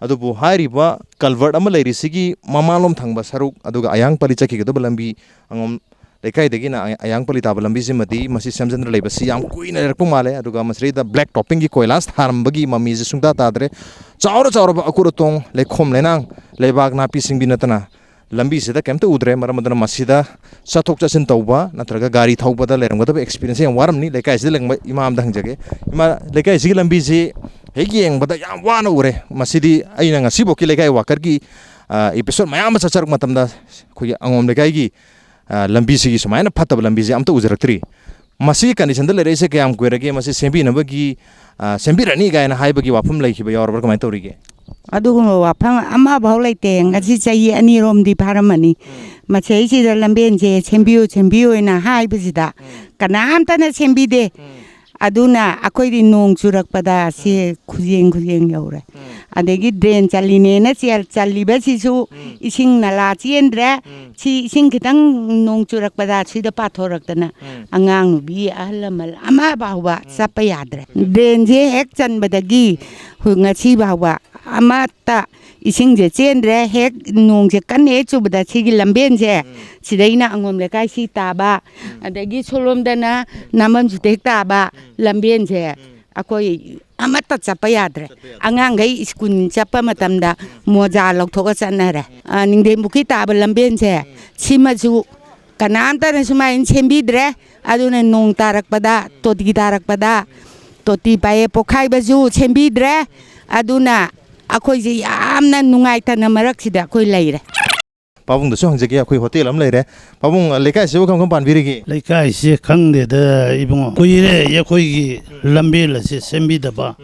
ꯑꯗꯨꯕꯨ ꯍꯥꯏꯔꯤꯕ ꯀꯜꯚꯔꯠ ꯑꯃ ꯂꯩꯔꯤꯁꯤꯒꯤ ꯃꯃꯥꯡꯂꯣꯝ ꯊꯪꯕ ꯁꯔꯨꯛ ꯑꯗꯨꯒ ꯑꯌꯥꯡꯄꯜꯂꯤ ꯆꯠꯈꯤꯒꯗꯕ ꯂꯝꯕꯤ ꯑꯉꯣꯝ ꯂꯩꯀꯥꯏꯗꯒꯤꯅ ꯑꯌꯥꯡꯄꯜꯂꯤ ꯇꯥꯕ ꯂꯝꯕꯤꯁꯤꯃꯗꯤ ꯃꯁꯤ ꯁꯦꯝꯖꯤꯟꯗꯨꯅ ꯂꯩꯕꯁꯤ ꯌꯥꯝ ꯀꯨꯏꯅ ꯂꯩꯔꯛꯄ ꯃꯥꯜꯂꯦ ꯑꯗꯨꯒ ꯃꯁꯤꯗ ꯕ꯭ꯂꯦꯛ ꯇꯣꯞꯄꯤꯡꯒꯤ ꯀꯣꯏꯂꯥꯁ ꯊꯥꯔꯝꯕꯒꯤ ꯃꯃꯤꯁꯤ ꯁꯨꯡꯇꯥ ꯇꯥꯗ꯭ꯔꯦ ꯆꯥꯎꯔꯕ ꯑꯀꯨꯠ ꯑꯇꯣꯡ ꯂꯩꯈꯣꯝ ꯂꯩꯅꯥꯡ ꯂꯩꯕꯥꯛ ꯅꯥꯄꯤ ꯁꯤꯡꯕꯤ ꯅꯠꯇꯅ ꯂꯝꯕꯤꯁꯤꯗ ꯀꯩꯝꯇ ꯎꯗ꯭ꯔꯦ ꯃꯔꯝ ꯑꯗꯨꯅ ꯃꯁꯤꯗ ꯆꯠꯊꯣꯛ ꯆꯠꯁꯤꯟ ꯇꯧꯕ ꯅꯠꯇ꯭ꯔꯒ ꯒꯥꯔꯤ ꯊꯧꯕꯗ ꯂꯩꯔꯝꯒꯗꯕ ꯑꯦꯛꯁꯄꯤꯔꯤꯌꯦꯟꯁ ꯌꯥꯝ ꯋꯥꯔꯝꯅꯤ ꯂꯩꯀꯥꯏꯁꯤꯗ ꯂꯩꯔꯝꯕ ꯏꯃꯥ ꯑꯃꯗ ꯍꯪꯖꯒꯦ ꯏꯃꯥ ꯂꯩꯀꯥꯏꯁꯤꯒꯤ ꯂꯝꯕꯤꯁꯤ ꯍꯦꯛ ꯌꯦꯡꯕꯗ ꯌꯥꯝ ꯋꯥꯅ ꯎꯔꯦ ꯃꯁꯤꯗꯤ ꯑꯩꯅ ꯉꯁꯤꯐꯥꯎꯒꯤ ꯂꯩꯀꯥꯏ ꯋꯥꯀꯔꯒꯤ ꯏꯄꯤꯁꯣꯠ ꯃꯌꯥꯝ ꯑꯃ ꯆꯠꯆꯔꯛꯄ ꯃꯇꯝꯗ ꯑꯩꯈꯣꯏꯒꯤ ꯑꯉꯣꯝ ꯂꯩꯀꯥꯏꯒꯤ ꯂꯝꯕꯤꯁꯤꯒꯤ ꯁꯨꯃꯥꯏꯅ ꯐꯠꯇꯕ ꯂꯝꯕꯤꯁꯦ ꯑꯝꯇ ꯎꯖꯔꯛꯇ꯭ꯔꯤ ꯃꯁꯤꯒꯤ ꯀꯟꯗꯤꯁꯟꯗ ꯂꯩꯔꯛꯏꯁꯦ ꯀꯌꯥꯝ ꯀꯨꯏꯔꯒꯦ ꯃꯁꯤ ꯁꯦꯝꯕꯤꯅꯕꯒꯤ ꯁꯦꯝꯕꯤꯔꯅꯤ ꯀꯥꯏꯅ ꯍꯥꯏꯕꯒꯤ ꯋꯥꯐꯝ ꯂꯩꯈꯤꯕ ꯌꯥꯎꯔꯕ꯭ꯔꯥ ꯀꯃꯥꯏꯅ ꯇꯧꯔꯤꯒꯦ ꯑꯗꯨꯒꯨꯝꯕ ꯋꯥꯐꯝ ꯑꯃꯐꯥꯎ ꯂꯩꯇꯦ ꯉꯁꯤ ꯆꯍꯤ ꯑꯅꯤꯔꯣꯝꯗꯤ ꯐꯥꯔꯝꯃꯅꯤ ꯃꯁꯤꯁꯤꯗ ꯂꯝꯕꯦꯟꯁꯦ ꯁꯦꯝꯕꯤꯌꯨꯅ ꯍꯥꯏꯕꯁꯤꯗ ꯀꯅꯥꯝꯇꯅ ꯁꯦꯝꯕꯤꯗꯦ ꯑꯗꯨꯅ ꯑꯩꯈꯣꯏꯗꯤ ꯅꯣꯡ ꯆꯨꯔꯛꯄꯗ ꯁꯤ ꯈꯨꯖꯦꯡ ꯌꯧꯔꯦ ꯑꯗꯒꯤ ꯗ꯭ꯔꯦꯟ ꯆꯜꯂꯤꯅꯦꯅ ꯆꯜꯂꯤꯕꯁꯤꯁꯨ ꯏꯁꯤꯡ ꯅꯂꯥ ꯆꯦꯟꯗ꯭ꯔꯦ ꯁꯤ ꯏꯁꯤꯡ ꯈꯤꯇꯪ ꯅꯣꯡ ꯆꯨꯔꯛꯄꯗ ꯁꯤꯗ ꯄꯥꯊꯣꯔꯛꯇꯅ ꯑꯉꯥꯡ ꯅꯨꯕꯤ ꯑꯍꯜ ꯂꯃꯟ ꯑꯃ ꯐꯥꯎꯕ ꯆꯠꯄ ꯌꯥꯗ꯭ꯔꯦ ꯗ꯭ꯔꯦꯟꯁꯦ ꯍꯦꯛ ꯆꯟꯕꯗꯒꯤ ꯉꯁꯤ ꯐꯥꯎꯕ ꯑꯃꯠꯇ ꯏꯁꯤꯡꯁꯦ ꯆꯦꯟꯗ꯭ꯔꯦ ꯍꯦꯛ ꯅꯣꯡꯁꯦ ꯀꯟꯅ ꯍꯦꯛ ꯆꯨꯕꯗ ꯁꯤꯒꯤ ꯂꯝꯕꯦꯟꯁꯦ ꯁꯤꯗꯩꯅ ꯑꯉꯣꯝ ꯂꯩꯀꯥꯏ ꯁꯤ ꯇꯥꯕ ꯑꯗꯒꯤ ꯁꯣꯂꯣꯝꯗꯅ ꯅꯥꯃꯟꯖꯨꯇꯦꯛ ꯇꯥꯕ ꯂꯝꯕꯦꯟꯁꯦ ꯑꯩꯈꯣꯏ ꯑꯃꯠꯇ ꯆꯠꯄ ꯌꯥꯗ꯭ꯔꯦ ꯑꯉꯥꯡꯈꯩ ꯁ꯭ꯀꯨꯜ ꯆꯠꯄ ꯃꯇꯝꯗ ꯃꯣꯖꯥ ꯂꯧꯊꯣꯛꯑ ꯆꯠꯅꯔꯦ ꯅꯤꯡꯊꯦꯝ ꯄꯨꯈ꯭ꯔꯤ ꯇꯥꯕ ꯂꯝꯕꯦꯟꯁꯦ ꯁꯤꯃꯁꯨ ꯀꯅꯥꯝꯇꯅ ꯁꯨꯃꯥꯏꯅ ꯁꯦꯝꯕꯤꯗ꯭ꯔꯦ ꯑꯗꯨꯅ ꯅꯣꯡ ꯇꯥꯔꯛꯄꯗ ꯇꯣꯇꯤ ꯇꯥꯔꯛꯄꯗ ꯇꯣꯇꯤ ꯄꯥꯏꯌꯦ ꯄꯣꯛꯈꯥꯏꯕꯁꯨ ꯁꯦꯝꯕꯤꯗ꯭ꯔꯦ ꯑꯗꯨꯅ ꯑꯩꯈꯣꯏꯁꯦ ꯌꯥꯝꯅ ꯅꯨꯡꯉꯥꯏꯇꯅ ꯃꯔꯛꯁꯤꯗ ꯑꯩꯈꯣꯏ ꯂꯩꯔꯦ ꯄꯥꯕꯨꯡꯗꯁꯨ ꯍꯪꯖꯒꯦ ꯑꯩꯈꯣꯏ ꯍꯣꯇꯦꯜ ꯑꯃ ꯂꯩꯔꯦ ꯄꯥꯕꯨꯡ ꯂꯩꯀꯥꯏꯁꯤꯕꯨ ꯀꯔꯝ ꯄꯥꯟꯕꯤꯔꯤꯒꯦ ꯂꯩꯀꯥꯏꯁꯤ ꯈꯪꯗꯦꯗ ꯏꯕꯨꯡꯉꯣ ꯀꯨꯏꯔꯦ ꯑꯩꯈꯣꯏꯒꯤ ꯂꯝꯕꯦꯜ ꯑꯁꯤ ꯁꯦꯝꯕꯤꯗꯕ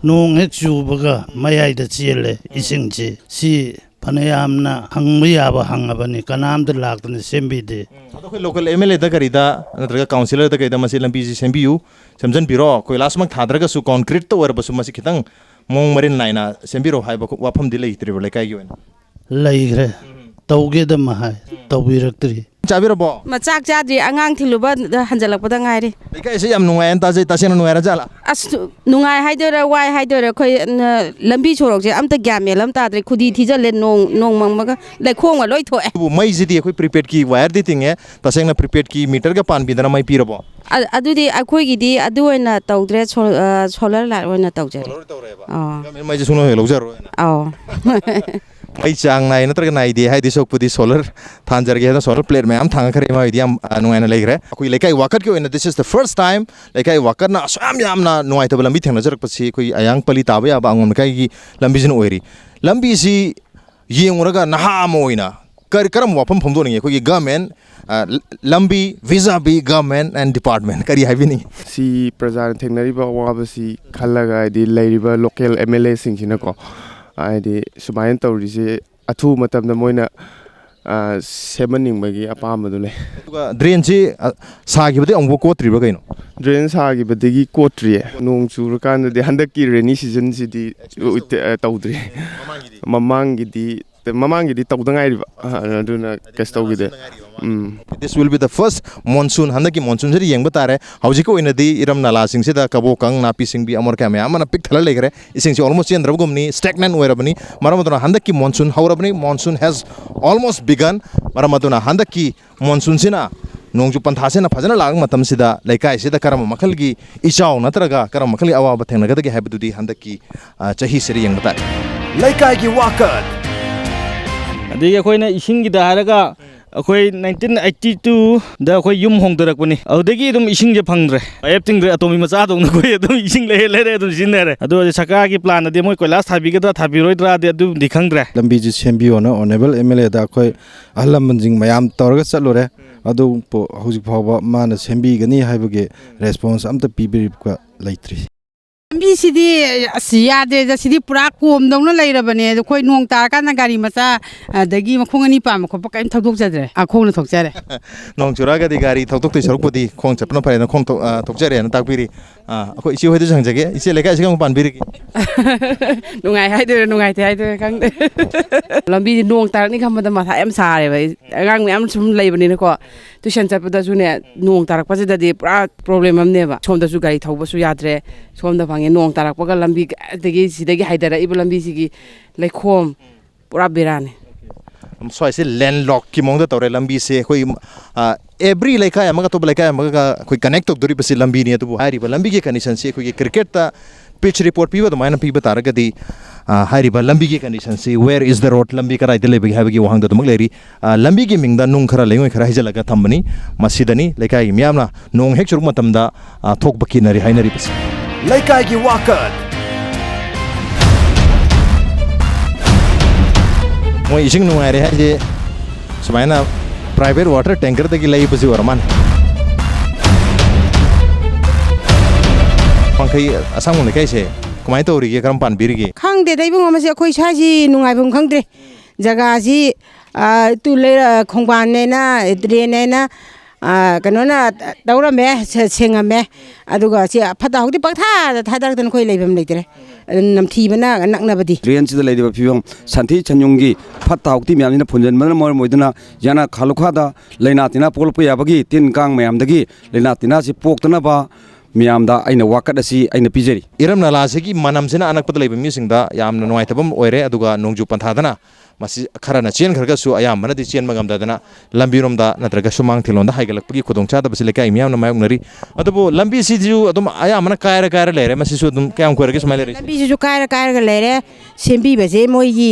ꯅꯣꯡ ꯍꯦꯛ ꯆꯨꯕꯒ ꯃꯌꯥꯏꯗ ꯆꯦꯜꯂꯦ ꯏꯁꯤꯡꯁꯤ ꯁꯤ ꯐꯅꯌꯥꯝꯅ ꯍꯪꯕ ꯌꯥꯕ ꯍꯪꯉꯕꯅꯤ ꯀꯅꯥꯝꯇ ꯂꯥꯛꯇꯅ ꯁꯦꯝꯕꯤꯗꯦ ꯑꯩꯈꯣꯏ ꯂꯣꯀꯦꯜ ꯑꯦꯝ ꯑꯦꯜ ꯑꯦꯗ ꯀꯔꯤꯗ ꯅꯠꯇ꯭ꯔꯒ ꯀꯥꯎꯟꯁꯤꯂꯔꯗ ꯀꯩꯗ ꯃꯁꯤ ꯂꯝꯕꯤꯁꯤ ꯁꯦꯝꯕꯤꯌꯨ ꯁꯦꯝꯖꯤꯟꯕꯤꯔꯣ ꯀꯣꯏꯂꯥꯁꯃꯛ ꯊꯥꯗ꯭ꯔꯒꯁꯨ ꯀꯣꯟꯀ꯭ꯔꯤꯠꯇ ꯑꯣꯏꯔꯕꯁꯨ ꯃꯁꯤ ꯈꯤꯇꯪ ꯃꯑꯣꯡ ꯃꯔꯤꯟ ꯅꯥꯏꯅ ꯁꯦꯝꯕꯤꯔꯣ ꯍꯥꯏꯕ ꯋꯥꯐꯝꯗꯤ ꯂꯩꯇ꯭ꯔꯤꯕ ꯂꯩꯀꯥꯏꯒꯤ ꯑꯣꯏꯅ ꯂꯩꯈ꯭ꯔꯦ ꯇꯧꯒꯦꯗꯃ ꯍꯥꯏ ꯇꯧꯕꯤꯔꯛꯇ꯭ꯔꯤ ꯆꯥꯕꯤꯔꯕꯣ ꯃꯆꯥꯛ ꯆꯥꯗ꯭ꯔꯤ ꯑꯉꯥꯡ ꯊꯤꯜꯂꯨꯕ ꯍꯟꯖꯜꯂꯛꯄꯗ ꯉꯥꯏꯔꯤ ꯂꯩꯀꯥꯏꯁꯤ ꯌꯥꯝ ꯅꯨꯡꯉꯥꯏꯅ ꯇꯥꯖꯩ ꯇꯁꯦꯡꯅ ꯅꯨꯡꯉꯥꯏꯔ ꯖꯥꯠꯂꯥ ꯑꯁ ꯅꯨꯡꯉꯥꯏ ꯍꯥꯏꯗꯣꯏꯔꯥ ꯋꯥꯏ ꯍꯥꯏꯗꯣꯏꯔꯥ ꯑꯩꯈꯣꯏ ꯂꯝꯕꯤ ꯁꯣꯔꯣꯛꯁꯦ ꯑꯝꯇ ꯒ꯭ꯌꯥꯟ ꯃꯦꯟ ꯑꯃ ꯇꯥꯗ꯭ꯔꯦ ꯈꯨꯗꯤ ꯊꯤꯖꯜꯂꯦ ꯅꯣꯡ ꯃꯪꯕꯒ ꯂꯩꯈꯣꯝꯒ ꯂꯣꯏ ꯊꯣꯛꯑꯦ ꯑꯗꯨꯕꯨ ꯃꯩꯁꯤꯗꯤ ꯑꯩꯈꯣꯏ ꯄ꯭ꯔꯤꯄꯦꯗꯀꯤ ꯋꯥꯌꯔꯗꯤ ꯇꯤꯡꯉꯦ ꯇꯁꯦꯡꯅ ꯄ꯭ꯔꯤꯄꯦꯗꯀꯤ ꯃꯤꯇꯔꯒ पानꯕꯤꯗꯅ ꯃꯩ ꯄꯤꯔꯕꯣ ꯑꯗꯨꯗꯤ ꯑꯩꯈꯣꯏꯒꯤꯗꯤ ꯑꯗꯨ ꯑꯣꯏꯅ ꯇꯧꯗ꯭ꯔꯦ ꯁꯣꯂꯔ ꯂꯥꯏꯠ ꯑꯣꯏꯅ ꯇꯧꯖꯔꯦ ꯃꯩꯁꯦ ꯁꯨꯡꯂꯧ ꯍꯦꯛ ꯂꯧꯖꯔꯔꯣꯏꯅ ꯑꯥꯎ ꯃꯩ ꯆꯥꯡ ꯅꯥꯏ ꯅꯠꯇ꯭ꯔꯒ ꯅꯥꯏꯗꯦ ꯍꯥꯏꯗꯤ ꯁꯣꯛꯄꯨꯗꯤ ꯁꯣꯂꯔ ꯊꯥꯟꯖꯔꯒꯦ ꯍꯥꯏꯅ ꯁꯣꯂꯔ ꯄ꯭ꯂꯦꯠ ꯃꯌꯥꯝ ꯊꯥꯡꯉꯛꯈ꯭ꯔꯦ ꯃꯣꯏꯗꯤ ꯌꯥꯝ ꯅꯨꯡꯉꯥꯏꯅ ꯂꯩꯈ꯭ꯔꯦ ꯑꯩꯈꯣꯏ ꯂꯩꯀꯥꯏ ꯋꯥꯀꯠꯀꯤ ꯑꯣꯏꯅ this is the first time ꯂꯩꯀꯥꯏ ꯋꯥꯀꯠꯅ ꯑꯁꯨꯛ ꯌꯥꯝꯅ ꯅꯨꯡꯉꯥꯏꯇꯕ ꯂꯝꯕꯤ ꯊꯦꯡꯅꯖꯔꯛꯄꯁꯤ ꯑꯩꯈꯣꯏ ꯑꯌꯥꯡꯄꯜꯂꯤ ꯇꯥꯕ ꯌꯥꯕ ꯑꯉꯣꯝ ꯂꯩꯀꯥꯏꯒꯤ ꯂꯝꯕꯤꯁꯤꯅ ꯑꯣꯏꯔꯤ ꯂꯝꯕꯤꯁꯤ ꯌꯦꯡꯉꯨꯔꯒ ꯅꯍꯥ ꯑꯃ ꯑꯣꯏꯅ ꯀꯔꯝꯕ ꯋꯥꯐꯝ ꯐꯣꯡꯗꯣꯛꯅꯤꯡꯉꯤ ꯑꯩꯈꯣꯏꯒꯤ ꯒꯚꯔꯟꯃꯦꯟ ꯂꯝꯕꯤ ꯚꯤꯖꯥꯕꯤ ꯒꯚꯔꯟꯃꯦꯟ ꯑꯦꯟ ꯗꯤꯄꯥꯔꯠꯃꯦꯟ ꯀꯔꯤ ꯍꯥꯏꯕꯤꯅꯤꯡꯉꯤ ꯁꯤ ꯄ꯭ꯔꯖꯥꯅ ꯊꯦꯡꯅꯔꯤꯕ ꯑꯋꯥꯕꯁꯤ ꯈꯜꯂꯒ ꯍꯥꯏꯗꯤ ꯂꯩꯔꯤꯕ ꯂꯣꯀꯦꯜ ꯑꯦꯝ ꯑꯦꯜ ꯑꯦꯁꯤꯡꯁꯤꯅꯀꯣ ꯍꯥꯏꯗꯤ ꯁꯨꯃꯥꯏꯅ ꯇꯧꯔꯤꯁꯦ ꯑꯊꯨꯕ ꯃꯇꯝꯗ ꯃꯣꯏꯅ ꯁꯦꯝꯍꯟꯅꯤꯡꯕꯒꯤ ꯑꯄꯥꯝꯕꯗꯨ ꯂꯩ ꯗ꯭ꯔꯦꯟꯁꯤ ꯁꯥꯈꯤꯕꯗꯤ ꯑꯃꯨꯛ ꯀꯣꯠꯇ꯭ꯔꯤꯕ꯭ꯔꯥ ꯀꯩꯅꯣ ꯗ꯭ꯔꯦꯟ ꯁꯥꯈꯤꯕꯗꯒꯤ ꯀꯣꯠꯇ꯭ꯔꯤꯌꯦ ꯅꯣꯡ ꯆꯨꯔꯀꯥꯟꯗꯗꯤ ꯍꯟꯗꯛꯀꯤ ꯔꯦꯅꯤ ꯁꯤꯖꯟꯁꯤꯗꯤ ꯇꯧꯗ꯭ꯔꯤ ꯃꯃꯥꯡꯒꯤꯗꯤ ꯇꯧꯗ ꯉꯥꯏꯔꯤꯕ ꯑꯗꯨꯅ case ꯇꯧꯈꯤꯗꯦ This will be the first monsoon handaki monsoon sidi yengba tare hawjiko inadi iram nala singsida kabokang napi singbi amor ka me amana pik thala legre isingsi almost yendrabgumni stagnant oirabani maramaduna handaki monsoon hawrabani monsoon has almost begun maramaduna handaki monsoon sina nongju panthasena phajana lag matam sida laikai sida karam makhalgi ichau natraga karam makhali awaba thengnagadagi habidudi handaki chahi siri yengba tare Leikai gi Wakat adigi akoina isingi da haraga अखोई 1982 दा अखोई yum होंगदरकपनी अदगी दुम इसिंग जे फंगद्रे एप्टिंग रे अतोमी मचा दो न कोई दुम इसिंग ले दुम जिनरे अदो सरकार की प्लान दे मोय कोइलास थाबिगदा थाबिरोइद्रा दे दुम दिखंगद्रे लंबी जी सेम्बियो न ऑनरेबल एमएलए दा अखोई अहलम मंजिंग मयाम तौरगा चलोरे अदो हौजिक फावबा मान सेम्बिगनी हाइबगे रेस्पोंस अमता पीबिरिबका लैत्रि ꯂꯝꯕꯤꯁꯤꯗꯤ ꯑꯁ ꯌꯥꯗ꯭ꯔꯦꯗ ꯁꯤꯗꯤ ꯄꯨꯔꯥ ꯀꯣꯝꯗꯧꯅ ꯂꯩꯔꯕꯅꯦ ꯑꯗꯣ ꯑꯩꯈꯣꯏ ꯅꯣꯡ ꯇꯥꯔꯀꯥꯟꯗ ꯒꯥꯔꯤ ꯃꯆꯥ ꯑꯗꯒꯤ ꯃꯈꯣꯡ ꯑꯅꯤ ꯄꯥꯟꯕ ꯈꯣꯠꯄ ꯀꯔꯤꯝ ꯊꯧꯗꯣꯛꯆꯗ꯭ꯔꯦ ꯈꯣꯡꯅ ꯊꯣꯛꯆꯔꯦ ꯅꯣꯡ ꯆꯨꯔꯒꯗꯤ ꯒꯥꯔꯤ ꯊꯧꯗꯣꯛꯇꯣꯏ ꯁꯔꯨꯛꯄꯨꯗꯤ ꯈꯣꯡ ꯆꯠꯄꯅ ꯐꯔꯦꯅ ꯈꯣꯡ ꯊꯣꯛꯆꯔꯦꯅ ꯇꯥꯛꯄꯤꯔꯤ ꯑꯩꯈꯣꯏ ꯏꯆꯦ ꯍꯣꯏꯗꯁꯨ ꯍꯪꯖꯒꯦ ꯏꯆꯦ ꯂꯩꯀꯥꯏꯁꯤ ꯀꯃꯥꯏ ꯄꯥꯟꯕꯤꯔꯤꯒꯦ ꯅꯨꯡꯉꯥꯏ ꯍꯥꯏꯗꯣꯏꯔꯥ ꯅꯨꯡꯉꯥꯏꯇꯦ ꯍꯥꯏꯗꯣꯏꯔꯥ ꯈꯪꯗꯦ ꯂꯝꯕꯤꯗꯤ ꯅꯣꯡ ꯇꯥꯔꯛꯅꯤ ꯈꯟꯕꯗ ꯃꯊꯥ ꯌꯥꯝ ꯁꯥꯔꯦꯕ ꯑꯉꯥꯡ ꯃꯌꯥꯝ ꯁꯨꯝ ꯂꯩꯕꯅꯤꯅꯀꯣ ꯇꯨꯏꯁꯟ ꯆꯠꯄꯗꯁꯨꯅꯦ ꯅꯣꯡ ꯇꯥꯔꯛꯄꯁꯤꯗꯗꯤ ꯄꯨꯔꯥ ꯄ꯭ꯔꯣꯕ꯭ꯂꯦꯝ ꯑꯃꯅꯦꯕ ꯁꯣꯝꯗꯁꯨ ꯒꯥꯔꯤ ꯊꯧꯕꯁꯨ ꯌꯥꯗ꯭ꯔꯦ ꯁꯣꯝꯗ ꯐꯪꯉꯦ ꯅꯣꯡ ꯇꯥꯔꯛꯄꯒ ꯂꯝꯕꯤ ꯑꯗꯒꯤ ꯁꯤꯗꯒꯤ ꯍꯥꯏꯊꯔꯛꯏꯕ ꯂꯝꯕꯤꯁꯤꯒꯤ ꯂꯩꯈꯣꯝ ꯄꯨꯔꯥ ꯕꯦꯔꯥꯅꯤ ꯁ꯭ꯋꯥꯏꯁꯦ ꯂꯦꯟꯂꯣꯛꯀꯤ ꯃꯑꯣꯡꯗ ꯇꯧꯔꯦ ꯂꯝꯕꯤꯁꯦ ꯑꯩꯈꯣꯏ ꯑꯦꯕ꯭ꯔꯤ ꯂꯩꯀꯥꯏ ꯑꯃꯒ ꯑꯇꯣꯞꯄ ꯂꯩꯀꯥꯏ ꯑꯃꯒ ꯑꯩꯈꯣꯏ ꯀꯅꯦꯛ ꯇꯧꯗꯣꯔꯤꯕꯁꯤ ꯂꯝꯕꯤꯅꯤ ꯑꯗꯨꯕꯨ ꯍꯥꯏꯔꯤꯕ ꯂꯝꯕꯤꯒꯤ ꯀꯟꯗꯤꯁꯟꯁꯤ ꯑꯩꯈꯣꯏꯒꯤ ꯀ꯭ꯔꯤꯀꯦꯠꯇ ꯄꯤꯆ ꯔꯤꯄꯣꯔꯠ ꯄꯤꯕ ꯑꯗꯨꯃꯥꯏꯅ ꯄꯤꯕ ꯇꯥꯔꯒꯗꯤ ꯍꯥꯏꯔꯤꯕ ꯂꯝꯕꯤꯒꯤ ꯀꯟꯗꯤꯁꯟꯁꯤ ꯋꯦꯌꯔ ꯏꯁ ꯗ ꯔꯣꯗ ꯂꯝꯕꯤ ꯀꯗꯥꯏꯗ ꯂꯩꯕꯒꯦ ꯍꯥꯏꯕꯒꯤ ꯋꯥꯍꯪꯗ ꯑꯗꯨꯃꯛ ꯂꯩꯔꯤ ꯂꯝꯕꯤꯒꯤ ꯃꯤꯡꯗ ꯅꯨꯡ ꯈꯔ ꯂꯩꯉꯣꯏ ꯈꯔ ꯍꯩꯖꯤꯜꯂꯒ ꯊꯝꯕꯅꯤ ꯃꯁꯤꯗꯅꯤ ꯂꯩꯀꯥꯏꯒꯤ ꯃꯤꯌꯥꯝꯅ ꯅꯣꯡ ꯍꯦꯛ ꯆꯨꯔꯛꯄ ꯃꯇꯝꯗ ꯊꯣꯛꯄ ꯀꯤꯅꯔꯤ ꯍꯥꯏꯅꯔꯤꯕꯁꯤ Leikai gi Wakat मोई इसिंग नुंगाइरे हाइजे सुमाइना प्राइवेट वाटर टैंकर दगी लैबसि ओरमान वांखै आसाम लेकाइसे कमाय तौरिगे करम पानबिरिगे ꯈꯪꯗꯦꯗ ꯏꯕꯨꯡ ꯑꯃꯁꯦ ꯑꯩꯈꯣꯏ ꯁ꯭ꯋꯥꯏꯁꯤ ꯅꯨꯡꯉꯥꯏꯐꯝ ꯈꯪꯗ꯭ꯔꯦ ꯖꯒꯥꯁꯤ ꯈꯣꯡꯕꯥꯟꯅꯦꯅ ꯗ꯭ꯔꯦꯟꯅꯦꯅ ꯀꯩꯅꯣꯅ ꯇꯧꯔꯝꯃꯦ ꯁꯦꯡꯉꯝꯃꯦ ꯑꯗꯨꯒ ꯁꯤ ꯐꯠꯇ ꯍꯥꯎꯊꯤ ꯄꯪꯊꯥꯗ ꯊꯥꯗꯔꯛꯇꯅ ꯑꯩꯈꯣꯏ ꯂꯩꯐꯝ ꯂꯩꯇ꯭ꯔꯦ ꯅꯝꯊꯤꯕꯅ ꯅꯛꯅꯕꯗꯤ ꯗ꯭ꯔꯦꯟꯁꯤꯗ ꯂꯩꯔꯤꯕ ꯐꯤꯕꯝ ꯁꯟꯊꯤ ꯁꯟꯌꯨꯡꯒꯤ ꯐꯠꯇ ꯍꯥꯎꯊꯤ ꯃꯌꯥꯝꯁꯤꯅ ꯐꯨꯟꯖꯟꯕꯅ ꯃꯔꯝ ꯑꯣꯏꯗꯨꯅ ꯌꯥꯅ ꯈꯥꯂꯨꯈꯥꯗ ꯂꯩꯅꯥ ꯇꯤꯟꯅꯥ ꯄꯣꯛꯂꯛꯄ ꯌꯥꯕꯒꯤ ꯇꯤꯟ ꯀꯥꯡ ꯃꯌꯥꯝꯗꯒꯤ ꯂꯩꯅꯥ ꯇꯤꯟꯅꯥꯁꯤ ꯄꯣꯛꯇꯅꯕ ꯃꯤꯌꯥꯝꯗ ꯑꯩꯅ ꯋꯥꯀꯠ ꯑꯁꯤ ꯑꯩꯅ ꯄꯤꯖꯔꯤ इरम नालासिगी मनमसिना अनकपद लेब मिसिंगदा यामना नुवाइतबम ओइरे अदुगा नोंजु पंथादना मसि खराना चेन खरगसु अयामनदि चेन मगमदादना लंबिरोमदा नत्रगा सुमांग थिलोंदा हाइगलकपगी खुदोंचादा बसि लेकाइ मियामना मायोंगनरी अदुबो लंबी सिजु अदुम अयामना कायरा लेरे मसिसु अदुम कयाम कोरगे सुमाइ लेरे लंबी सिजु कायरा लेरे सेम्बीबसे मोइगी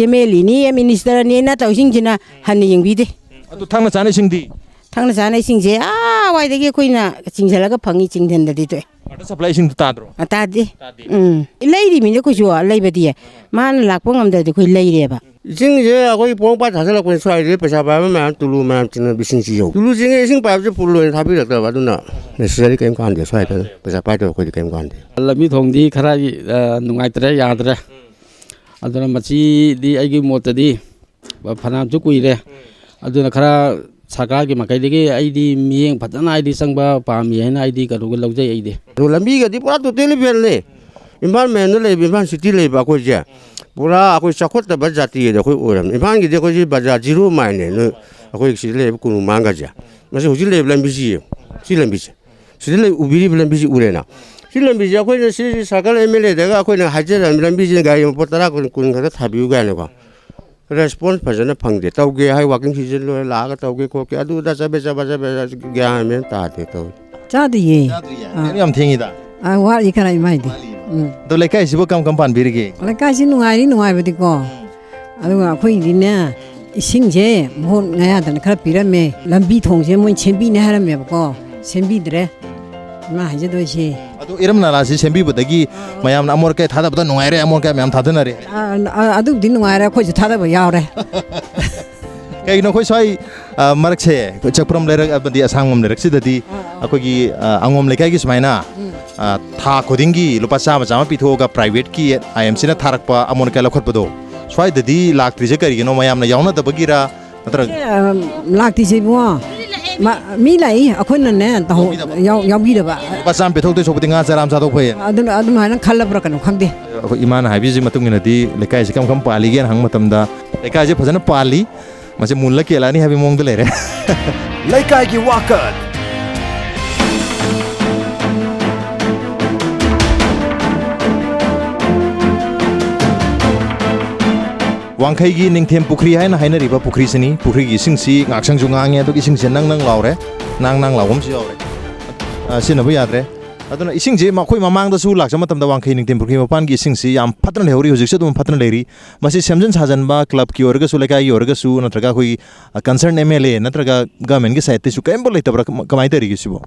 एमएलए नि मिनिस्टर नि ना तौसिंजिना हन्नि यंगबिदे अदु थांना चाने सिंगदि थांना चाने सिंजे वाइदगी कोइना चिंजलगा फंगी चिंधनददि तो वाटर सप्लाई सिंग ताद्रो तादे लेइरि मिने कोजु लेइबदि मान लाकपो ngamददि कोइ लेइरेबा इसिंजे अखोइ पोंग पा थासलकपनि स्वाइदे पैसा पाबा मा तुलु मा चिन बिसिंसि यो तुलु जिंगे इसिंग पाबजे पुलुन थाबिरक्तबा दुना नेसेसरी केम कांदे स्वाइदे पैसा पाइदो कोइ केम कांदे लमी थोंगदि खरा नुंगाइतरे यादरे अदुना मचीदि आइगी मोतदि फनामसु कुइरे अदुना खरा सरकार की मकैदगी आइदी मियेंग फजना आइदी संगबा पामी हैना आइदी करुगे लौजै आइदी लंबी गदि पूरा टोटली फेलने इम्फाल में ले इम्फाल सिटी ले बाको जे पूरा अखोइ चखोत जाति दे अखोइ ओरम इम्फाल की दे कोइ बाजार जीरो माइने न अखोइ सि ले कुनु मांगा जा मसे हुजि ले लंबी सि लंबी सि ले उबिरि लंबी सि उरेना सि लंबी जे अखोइ सि सरकार एमएलए देगा अखोइ न हाजे लंबी जे गाय पोतरा कुन खदा थाबिउ गाने को रेस्पॉन्स फजन फंगदे तौगे हाय वाकिंग सीजन लो लागा तौगे को के अदु दा सबे ज्ञान में ताते तो चादिये याम थेंगिदा वा इखरा इमाइदि दो लेकाइ सिबो कम पानबिरिगे लेकाइ सि नुंगाइबदि को अदुगा अखोइदिने इसिंजे मोन ngayadan khara pirame lambi thongje moi chembine haramebko sembidre ma haje doise अदु इरम नालासि सेम्बिबदगी मयाम अमोर के थादाबदा नुंगाइरे अमोर के मयाम थादनरे अदु दिन नुंगाइरे खोइ थादाबा यावरे कईनो खोइ सय मरकसे चक्रम लेरक अबदि असांगम लेरकसिददि अखोगी अंगोम लेकाइगी सुमाइना था खुदिंगी लुपा चामा चामा पिथोगा प्राइवेट की आईएमसी ना थारकपा अमोन के लखतपदो स्वाइददि लाक्ट्रिजे करिगिनो मयामना यावना दबगिरा ꯅꯠꯇ꯭ꯔꯒ ꯂꯥꯛꯇꯤꯁꯦ ꯏꯕꯨꯡꯉꯣ ꯃꯤ ꯂꯥꯛꯏ ꯑꯩꯈꯣꯏꯅꯅꯦ ꯌꯥꯎꯕꯤꯗꯕ ꯂꯨꯄꯥ ꯆꯥꯝꯃ ꯄꯤꯊꯣꯛꯇꯣꯏ ꯁꯔꯨꯛꯄꯨꯗꯤ ꯉꯥ ꯆꯔꯥ ꯑꯃ ꯆꯥꯊꯣꯛ ꯐꯩ ꯑꯗꯨꯃꯥꯏꯅ ꯈꯜꯂꯕ꯭ꯔꯥ ꯀꯩꯅꯣ ꯈꯪꯗꯦ ꯑꯩꯈꯣꯏ ꯏꯃꯥꯅ ꯍꯥꯏꯕꯤꯁꯤ ꯃꯇꯨꯡ ꯏꯟꯅꯗꯤ ꯂꯩꯀꯥꯏꯁꯤ ꯀꯔꯝ ꯄꯥꯜꯂꯤꯒꯦꯅ ꯍꯪꯕ ꯃꯇꯝꯗ ꯂꯩꯀꯥꯏꯁꯤ ꯐꯖꯅ ꯄꯥꯜꯂꯤ ꯃꯁꯤ ꯃꯨꯜꯂ ꯀꯦꯜꯂꯛꯑꯅꯤ ꯍꯥꯏꯕꯒꯤ ꯃꯑꯣꯡꯗ ꯂꯩꯔꯦ ꯂꯩꯀꯥꯏꯒꯤ ꯋꯥꯀꯠ Wangkhei Ningthem Pukhri hainariba Pukhri sini Pukhri gi isingsi ngaksang ju ngange adu isingse nang laure nang lawom si yaure sinabu yadre aduna isingje makhoi mamangda su laksa matamda Wangkhei Ningthem Pukhri mapan gi isingsi yam phatna lehori hojikse dum phatna leri masi semjan sajanba club ki orga su lekai orga su natraga khoi concern MLA natraga government gi side te su kembo leitabra kamai tari gi sibo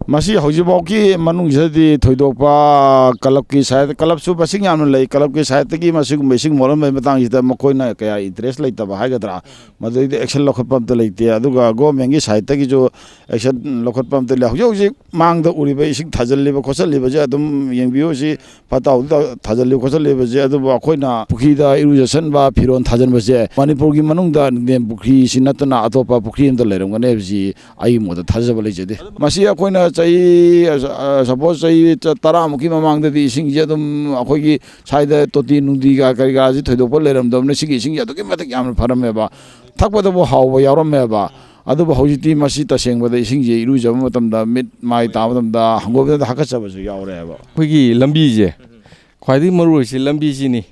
Masih hojibau ki manung jadi thoidok pa kalap ki side kalap su basing yam lei kalap ki side ki masih mesing molam me matang jita makoi na kaya interest lei taba hai gadra madai de action lokhat pam te leite aduga go mengi side ki jo action lokhat pam te le hoji mang da uri ba ising thajal le ba khosal le ba ja adum yengbiyo si patau thajal le khosal le ba je adu ba khoi na Pukhri da irrigation ba phiron thajan ba je Manipur ki manung da Ningthem Pukhri sinatna atopa Pukhri am da leirong ne ji ai mo da thajal ba le je de masih khoi na chai suppose chai tara muki mamang da di sing je dum akhoi gi saida toti nungdi ga kari ga ji thoidok pa leram dom ne sigi sing ya to ki matak yam pharam me ba thakpa da bo haw ba yaram me ba adu ba hojiti masi ta seng ba da sing je iru jam matam da mit mai ta matam da hangob da hakka cha ba su yaure ba khoi gi lambi je khwaidi maru si lambi si ni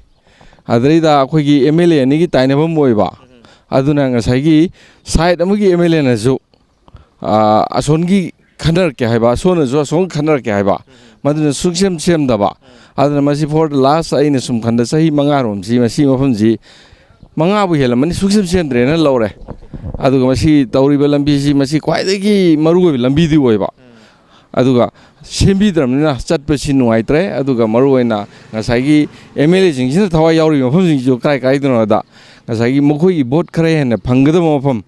adrai da khoi gi MLA ni gi taina ba moi ba aduna ngasai gi side amagi MLA na ju ason gi Khanar ke haiba sona jo song khanar ke haiba maduna suksem sem daba aduna masi for the last aina sum khanda sahi manga rom si masi mafam ji manga bu hela mani suksem sem dre na lore aduga masi tawriba lambi si masi khwaidagi maru lambi di oiba aduga sembi dramna chatpa si nuai tre aduga maru oina ngasai gi MLA jing sin thawai yauri mafam jing jo kai dona da ngasai gi mokhoi gi vote khare hena phangada mafam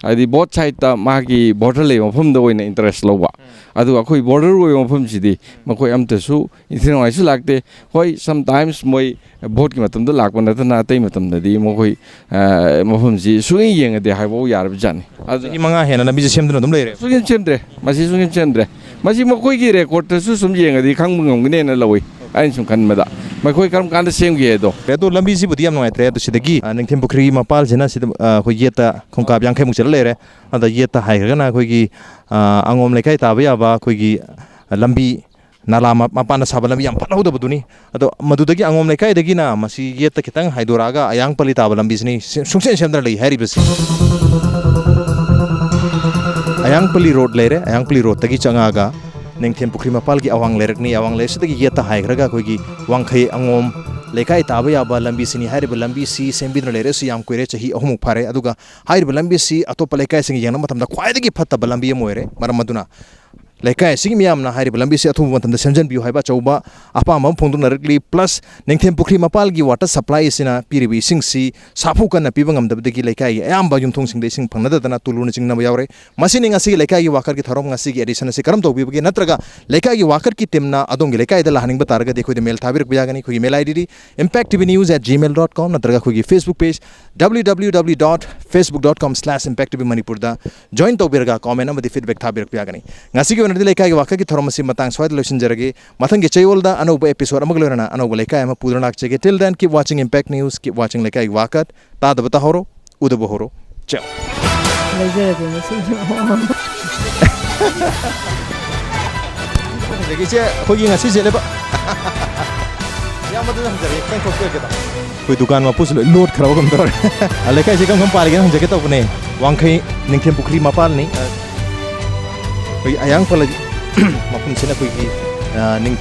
adi both side ta magi border le mafam da oina interest lowa adu akhoi border oi mafam sidi makoi amta su ithinai su lakte hoi sometimes moi vote ki matam da lakpa na na tai matam da di makoi mafam ji suing yeng de haibo yar bijani adu imanga hena na bi semdna dum leire sungin semdre masi sungin semdre masi makoi gi record ta su sum yeng di khang mungong ne na lawai ain sum kan mada makoi karam kan da sem ge do redo lambi si budi am noi tre to sidagi Ningthem Pukhri mapal jena sid khoi yeta khongkap yang khemuk chal leire ada yeta hai ga na khoi gi angom lekai ta ba ya ba khoi gi lambi nala mapana saba lambi yam pala hoda buduni ado madudagi angom lekai dagi na masi yeta kitang haidoraga ayang pali ta ba lambi sini sungsen semdar lei hari bes ayang pali road leire ayang pali road tagi changaga Ningthem Pukhri mapal gi Awang Leirak ni Awang Leirak sidagi yeta hai raga khoi gi Wangkhei Angom Leikai taba ya ba lambi sini hairiba lambi si sembidra leire su yam koire chahi ahumuk phare aduga hairiba lambi si atopa lekai sing yang matamda khwaidagi phattaba lambi moire maram maduna lekai sing miyam na hairiba lambi si athu matamda semjan biu haiba chauba apa mam phongdung narakli plus Ningthem Pukhri mapal gi water supply sina piribi sing si sapu kana pibangam dabdagi lekai ayamba yumthong sing de sing phangnada dana tulun sing na yaure masini ngasi lekai gi wakar gi thorom ngasi gi edition se karam tobi bagi natraga lekai gi wakar ki temna adong gi lekai da lahaning bataraga dekho de mail thabir biyagani khoi mail id impacttvnews@gmail.com natraga khoi gi Facebook page www.facebook.com/impacttvmanipur da join tobirga comment amadi feedback thabir biyagani ngasi gi onadi lekai gi wakar ki thorom si matang swad losin jarage mathang gi chayol da anoba episode amaglorana anoba lekai ama pudrak chege till then keep watching Impact News keep watching lekai gi wakat ta da bata horo udaba horo ciao Jadi saya pergi ngasih je lepas. Yang betul yang jadi kan kau kita. Kau dukaan mapus load kerana kau mentor. Lekai sih kamu paling kan jaga tahu punya. Wangkhei Ningthem Pukhri mapal ni. Kau ayang pala mapun sini kau ning